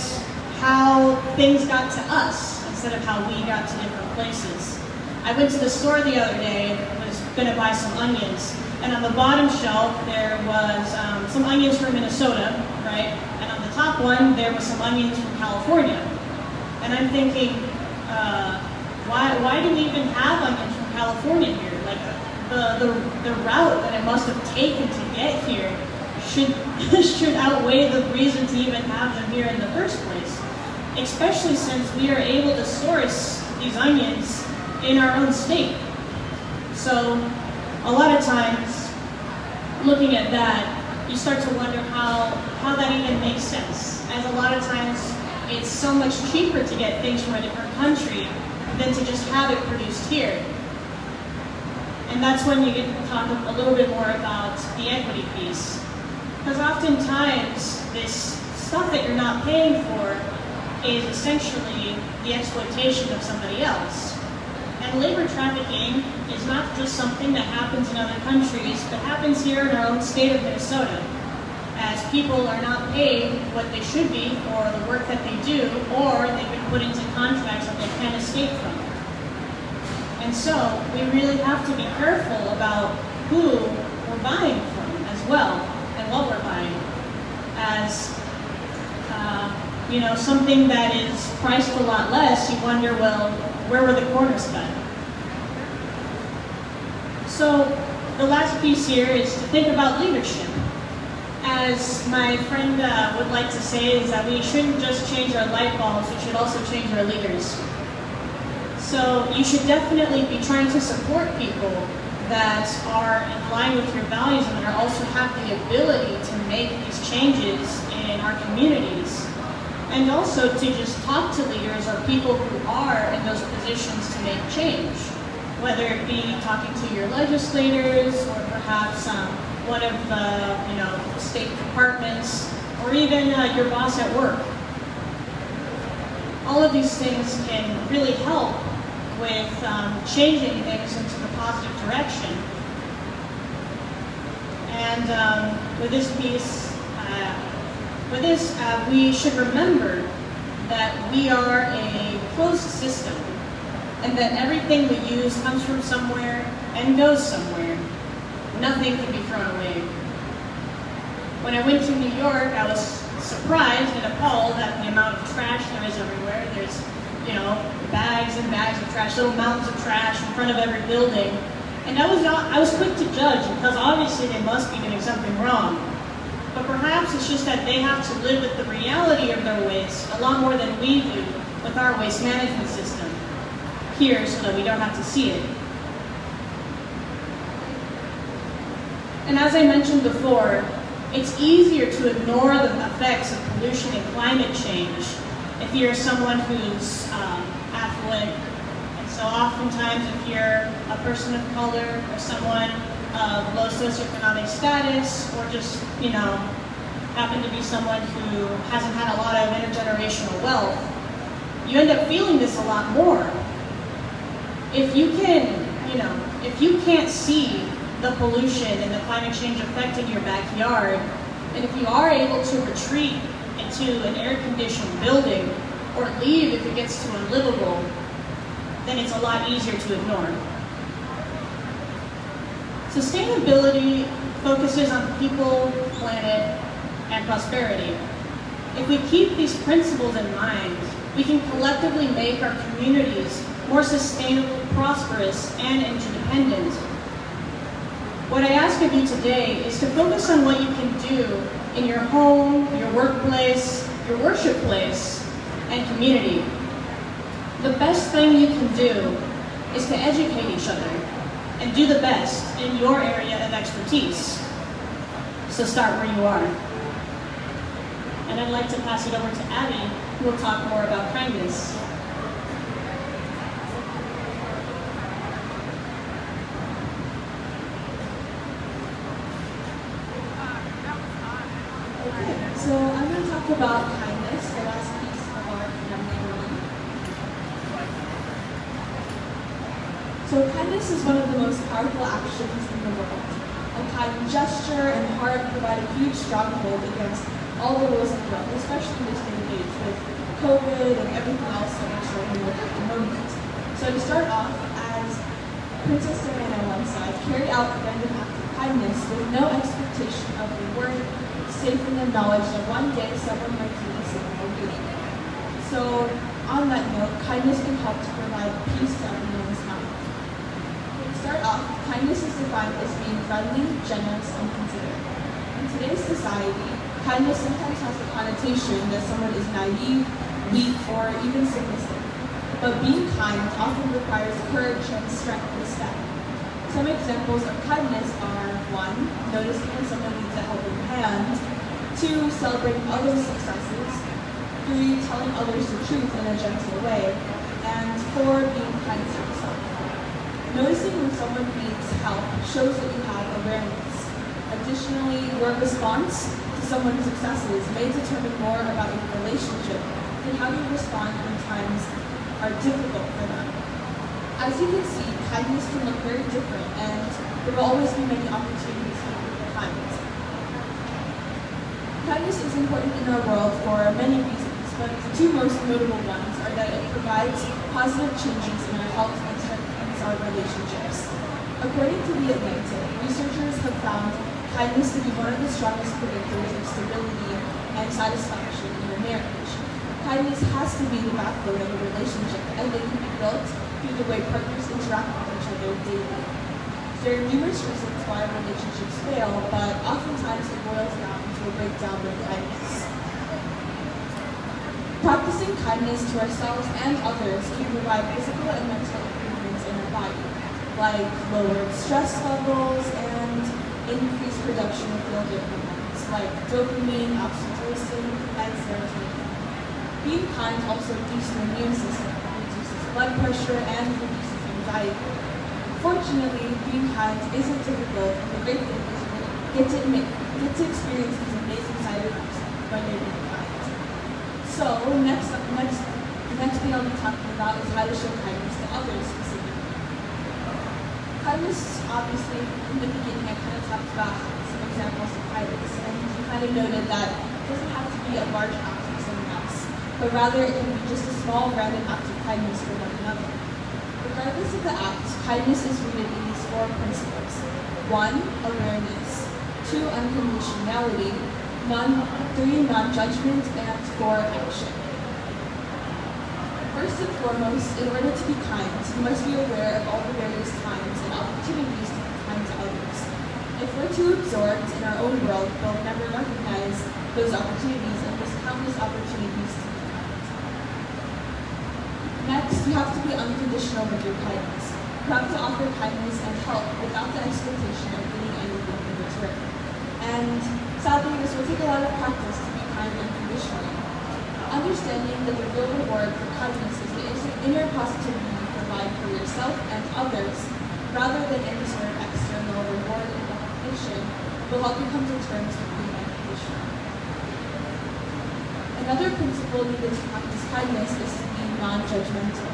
how things got to us instead of how we got to different places. I went to the store the other day and was going to buy some onions, and on the bottom shelf there was some onions from Minnesota, right? And on the top one there was some onions from California. And I'm thinking, why do we even have onions from California here? Like the route that it must have taken to get here should outweigh the reason to even have them here in the first place. Especially since we are able to source these onions in our own state. So a lot of times, looking at that, you start to wonder how that even makes sense. As a lot of times, it's so much cheaper to get things from a different country than to just have it produced here. And that's when you get to talk a little bit more about the equity piece. Because oftentimes, this stuff that you're not paying for is essentially the exploitation of somebody else. And labor trafficking is not just something that happens in other countries, but happens here in our own state of Minnesota, as people are not paid what they should be for the work that they do, or they've been put into contracts that they can't escape from. And so we really have to be careful about who we're buying from as well, and what we're buying. As something that is priced a lot less, you wonder, well, where were the corners cut? So the last piece here is to think about leadership. As my friend would like to say, is that we shouldn't just change our light bulbs, we should also change our leaders. So you should definitely be trying to support people that are in line with your values and that also have the ability to make these changes in our communities. And also to just talk to leaders or people who are in those positions to make change, whether it be talking to your legislators or perhaps one of the state departments, or even your boss at work. All of these things can really help with changing things into the positive direction. And with this piece, we should remember that we are a closed system, and that everything we use comes from somewhere and goes somewhere. Nothing can be thrown away. When I went to New York, I was surprised and appalled at the amount of trash there is everywhere. There's, bags and bags of trash, little mountains of trash in front of every building. And I was quick to judge, because obviously they must be doing something wrong. But perhaps it's just that they have to live with the reality of their waste a lot more than we do with our waste management system here, so that we don't have to see it. And as I mentioned before, it's easier to ignore the effects of pollution and climate change if you're someone who's affluent. And so oftentimes if you're a person of color or someone of low socioeconomic status, or just, happen to be someone who hasn't had a lot of intergenerational wealth, you end up feeling this a lot more. If you can't see the pollution and the climate change affecting your backyard, and if you are able to retreat into an air-conditioned building, or leave if it gets too unlivable, then it's a lot easier to ignore. Sustainability focuses on people, planet, and prosperity. If we keep these principles in mind, we can collectively make our communities more sustainable, prosperous, and interdependent. What I ask of you today is to focus on what you can do in your home, your workplace, your worship place, and community. The best thing you can do is to educate each other and do the best in your area of expertise. So start where you are. And I'd like to pass it over to Abby, who will talk more about kindness. Okay, so I'm going to talk about kindness, the last piece of our memory. So kindness is one of the most powerful actions in the world. A kind gesture and heart provide a huge stronghold against all the rules in the world, especially in this day and age with COVID and everything else that we're struggling with at the moment. So to start off, as Princess Diana once said, carry out a random act of kindness with no expectation of reward, safe in the knowledge that one day someone might do the same for you. So on that note, kindness can help to provide peace to everyone's mind. To start off, kindness is defined as being friendly, generous, and considerate. In today's society, kindness sometimes has the connotation that someone is naive, weak, or even submissive. But being kind often requires courage and strength to step. Some examples of kindness are 1. Noticing when someone needs a helping hand, 2. Celebrating others' successes, 3. Telling others the truth in a gentle way, and 4. Being kind to yourself. Noticing when someone needs help shows that you have awareness. Additionally, your response to someone's successes may determine more about your relationship than how you respond when times are difficult for them. As you can see, kindness can look very different, and there will always be many opportunities to be kind. Kindness is important in our world for many reasons, but the two most notable ones are that it provides positive changes in our health and strengthens our relationships. According to The Atlantic, researchers have found kindness to be one of the strongest predictors of stability and satisfaction in a marriage. Kindness has to be the backbone of a relationship, and it can be built through the way partners interact with each other daily. There are numerous reasons why relationships fail, but oftentimes it boils down to a breakdown of kindness. Practicing kindness to ourselves and others can provide physical and mental improvements in our body, like lowered stress levels and increased production of feel-good hormones, like dopamine, oxytocin, and serotonin. Being kind also boosts the immune system, reduces blood pressure, and reduces anxiety. Fortunately, being kind isn't difficult, and the great thing is you get to experience these amazing side effects when you're being kind. So, the next thing I'll be talking about is how to show kindness to others specifically. Kindness, obviously, in the beginning, I kind of talked about some examples of kindness, and you kind of noted that it doesn't have to be a large act for someone else, but rather it can be just a small, random act of kindness for one another. Regardless of the act, kindness is rooted in these 4 principles. 1. Awareness. 2. Unconditionality. 3. Non-judgment. And 4. Action. First and foremost, in order to be kind, you must be aware of all the various times and opportunities to be kind to others. If we're too absorbed in our own world, we'll never recognize those opportunities and there's countless opportunities to be kind. Next, you have to be unconditional with your kindness. You have to offer kindness and help without the expectation of getting anything in return. And sadly, this will take a lot of practice to be kind unconditionally. Understanding that the real reward for kindness is the inner positivity you provide for yourself and others, rather than any sort of external reward and recognition, will help you come to terms with being unconditional. Another principle needed to practice kindness is to be non-judgmental.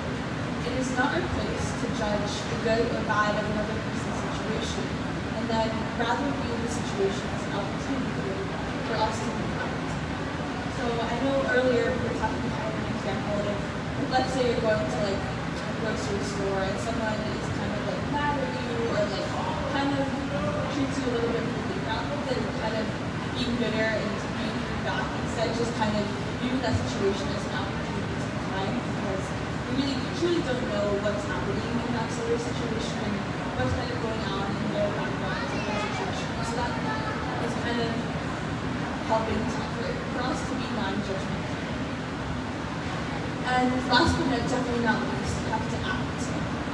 It is not our place to judge the good or bad of another person's situation, and then rather view the situation as an opportunity for us to be kind. So I know earlier we were talking about an example of, let's say you're going to like a grocery store and someone is kind of like mad at you or like kind of treats you a little bit rudely, rather than kind of being bitter and being back, instead just kind of viewing that situation as an opportunity to be kind, because you truly don't know what's happening in that sort of situation and what's kind of going on in their background in that situation. So that is kind of helping for us to be non-judgmental. And last but definitely not least, you have to act.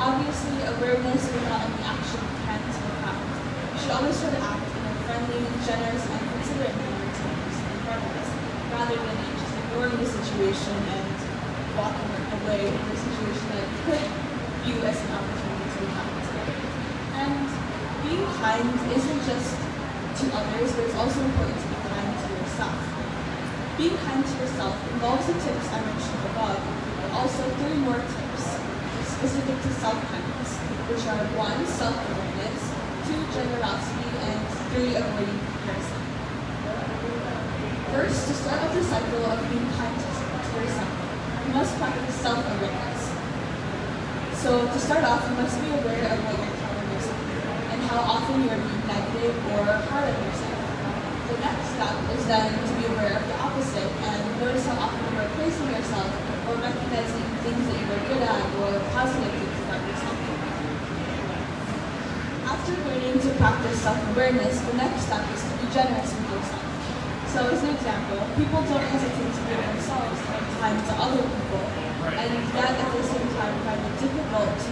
Obviously, awareness without any action can't be found. You should always try to act in a friendly, generous, and considerate member to others and partners, rather than just ignoring the situation and walking away from the situation that you could view as an opportunity to be kind together. And being kind isn't just to others, but it's also important to be kind to yourself. Being kind to yourself involves the tips I mentioned above, but also 3 more tips specific to self-kindness, which are 1, self-awareness, 2, generosity, and 3, avoiding comparison. First, to start off the cycle of being kind to yourself, you must practice self-awareness. So to start off, you must be aware of what you're telling yourself and how often you're being negative or hard on yourself. The next step is then to be aware of the opposite and notice how often you are praising yourself or recognizing things that you are good at or positive things about yourself. After learning to practice self-awareness, the next step is to be generous with yourself. So as an example, people don't hesitate to give themselves time to other people, and yet at the same time find it difficult to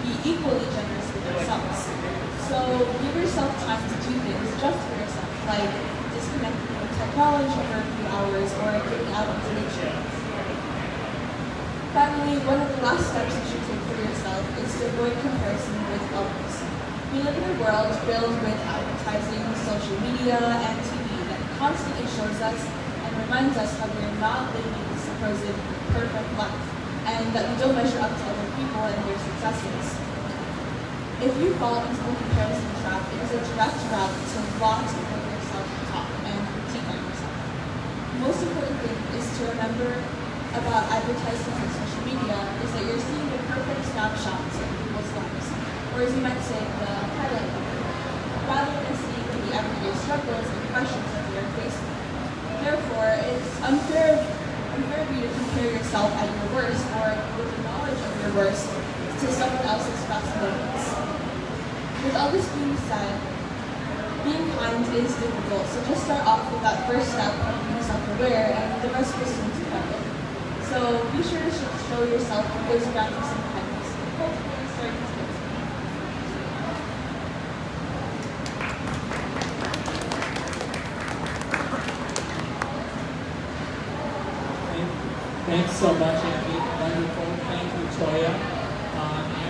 be equally generous with themselves. So give yourself time to do things just for yourself, like disconnecting from technology for a few hours or getting out into nature. Finally, one of the last steps you should take for yourself is to avoid comparison with others. We live in a world filled with advertising, social media, and TV that constantly shows us and reminds us how we are not living this supposed perfect life, and that we don't measure up to other people and their successes. If you fall into the comparison trap, it is a direct route to lots of negative self-talk and critique on yourself. The most important thing is to remember about advertising on social media is that you're seeing the perfect snapshots of people's lives, or as you might say, the highlight reel, rather than seeing the everyday struggles and pressures that they are facing. Therefore, it's unfair for you to compare yourself at your worst or with the knowledge of your worst to someone else's best moments. With all this being said, being kind is difficult, so just start off with that first step of being self-aware, and the rest will soon to follow. So be sure to show yourself those practice some kindness. Hopefully, start to take. Thanks so much, Abby. Wonderful. Thank you, Toya.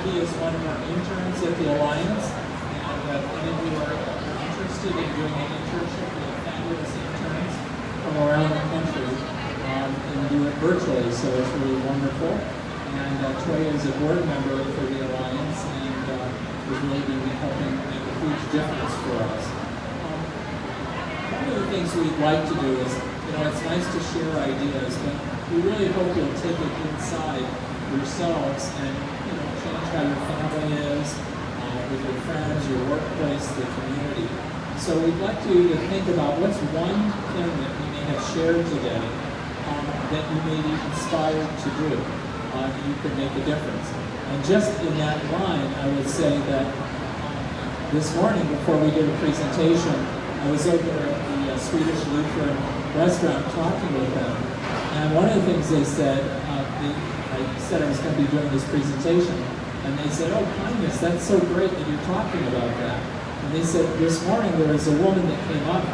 Abby is one of our interns at the Alliance, and if any of you are interested in doing an internship with fabulous interns from around the country, and do it virtually, so it's really wonderful. And Toya is a board member for the Alliance, and is really been helping make a huge difference for us. One of the things we'd like to do is, it's nice to share ideas, but we really hope you'll take it inside yourselves and change how your family is, with your friends, your workplace, the community. So we'd like you to think about what's one thing that we may have shared today that you may be inspired to do. You could make a difference. And just in that line, I would say that this morning before we did a presentation, I was over at the Swedish Lutheran restaurant talking with them. And one of the things they said, I said I was going to be doing this presentation, and they said, "Oh, kindness, that's so great that you're talking about that." And they said, this morning there was a woman that came up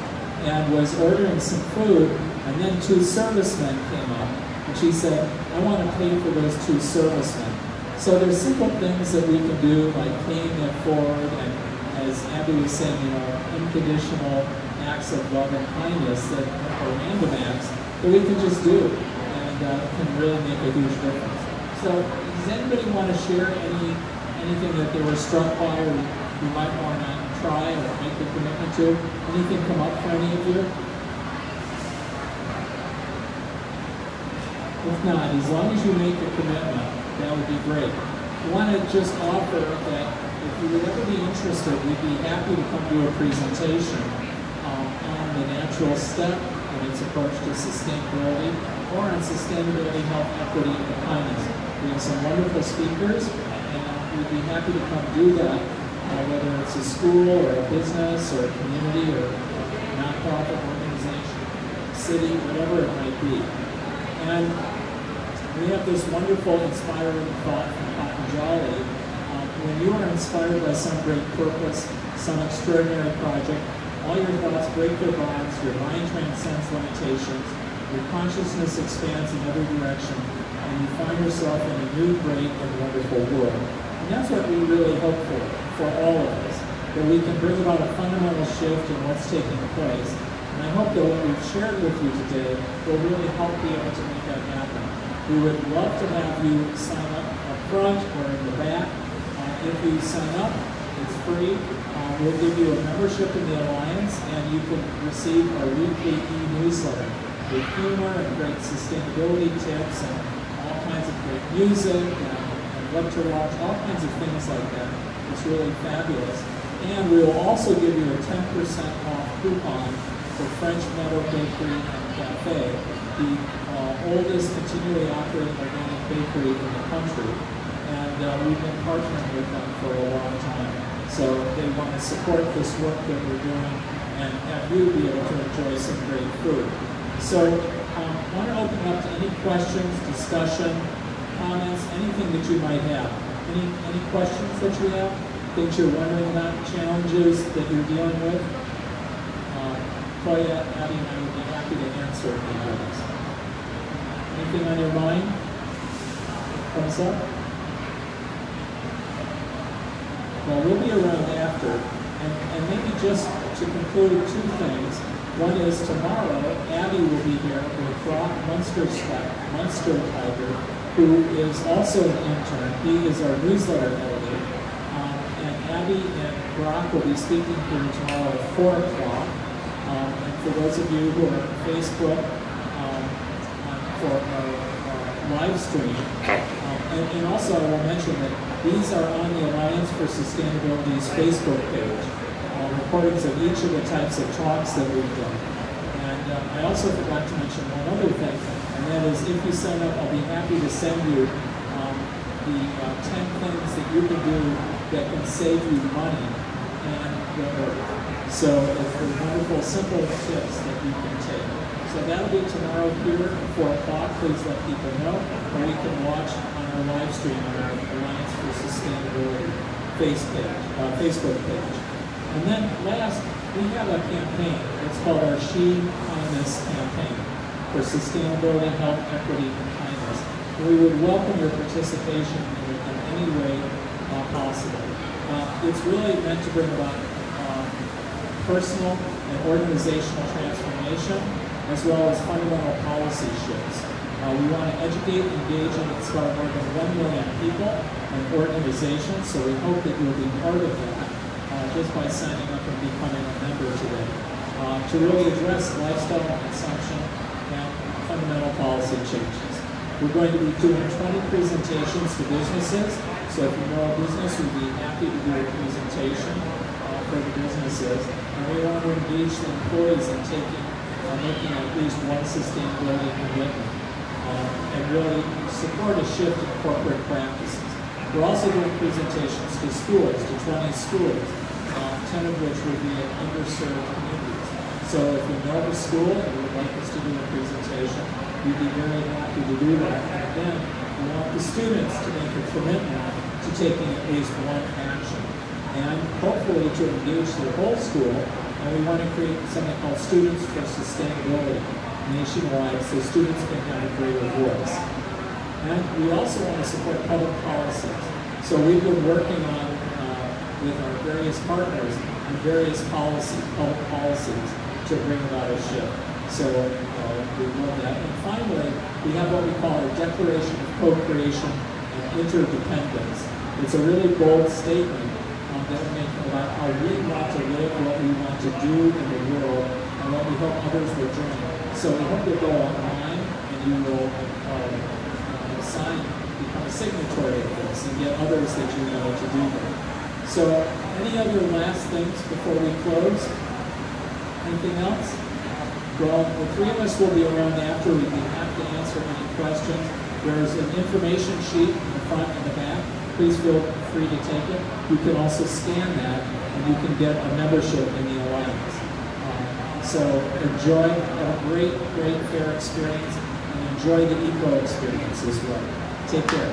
and was ordering some food, and then 2 servicemen came up, and she said, "I want to pay for those 2 servicemen." So there's simple things that we can do, like paying it forward, and as Abby was saying, unconditional acts of love and kindness that are random acts that we can just do and can really make a huge difference. So does anybody want to share anything that they were struck by or you might want to try or make a commitment to? Anything come up for any of you? If not, as long as you make a commitment, that would be great. I want to just offer that if you would ever be interested, we'd be happy to come do a presentation on the natural step and its approach to sustainability, or on sustainability, health, equity, and kindness. We have some wonderful speakers, and we'd be happy to come do that, whether it's a school or a business or a community or a nonprofit organization, city, whatever it might be. And we have this wonderful, inspiring thought from Patanjali. When you are inspired by some great purpose, some extraordinary project, All your thoughts break their bonds, your mind transcends limitations, your consciousness expands in every direction, and you find yourself in a new, great, and wonderful world. And that's what we really hope for all of us, that we can bring about a fundamental shift in what's taking place. And I hope that what we've shared with you today will really help be able to make that happen. We would love to have you sign up front or in the back. If you sign up, it's free. We'll give you a membership in the Alliance, and you can receive our weekly e-newsletter with humor and great sustainability tips and all kinds of great music and what to watch, all kinds of things like that. It's really fabulous. And we will also give you a 10% off coupon for French Meadow Bakery and Cafe, the oldest continually operating organic bakery in the country. And we've been partnering with them for a long time. So they want to support this work that we're doing and have you be able to enjoy some great food. So I want to open up to any questions, discussion, comments, anything that you might have. Any questions that you have? Things you're wondering about, challenges that you're dealing with? Toya, Abby, and I would be happy to answer any of those. Anything on your mind? Thumbs up? Well, we'll be around after, and maybe just to conclude, two things. One is tomorrow, Abby will be here with Brock Munster-Tiger, who is also an intern. He is our newsletter editor. And Abby and Brock will be speaking here tomorrow at 4 o'clock. And for those of you who are on Facebook for our live stream, and also I will mention that these are on the Alliance for Sustainability's Facebook page, recordings of each of the types of talks that we've done. And I also forgot to mention one other thing, and that is if you sign up, I'll be happy to send you the 10 things that you can do that can save you money and the earth. So it's the wonderful, simple tips that you can take. So that'll be tomorrow here at 4 o'clock. Please let people know. Or you can watch on our live stream on our Alliance for Sustainability Facebook page. And then last, we have a campaign. It's called our She Kindness campaign for sustainability, health, equity, and kindness. And we would welcome your participation in any way possible. It's really meant to bring about personal and organizational transformation, as well as fundamental policy shifts. We want to educate, engage, and inspire more than 1 million people and organizations, so we hope that you'll be part of that just by signing up and becoming a member today, to really address lifestyle consumption and fundamental policy changes. We're going to be doing 20 presentations to businesses, so if you know a business, we'd be happy to do a presentation for the businesses. And we want to engage the employees in making at least one sustainability commitment and really support a shift in corporate practices. We're also doing presentations to schools, to 20 schools, 10 of which will be in underserved communities. So if you know the school and you would like us to do a presentation, we'd be very happy to do that. And again, we want the students to make a commitment to taking at least one action, and hopefully to engage the whole school. And we want to create something called Students for Sustainability nationwide, so students can have a greater voice. And we also want to support public policies. So we've been working on, with our various partners, on various public policies to bring about a shift. So we love that. And finally, we have what we call our Declaration of Co-Creation and Interdependence. It's a really bold statement that we're making about how we want to live, what we want to do in the world, and what we hope others will join. So we hope you'll go online and you will become a signatory of this and get others that you know to do that. So any other last things before we close? Anything else? Well, the three of us will be around after. We'd be happy to answer any questions. There's an information sheet in the front and the back. Please feel free to take it. You can also scan that, and you can get a membership in the Alliance. So enjoy, have a great fair experience, and enjoy the eco experience as well. Take care.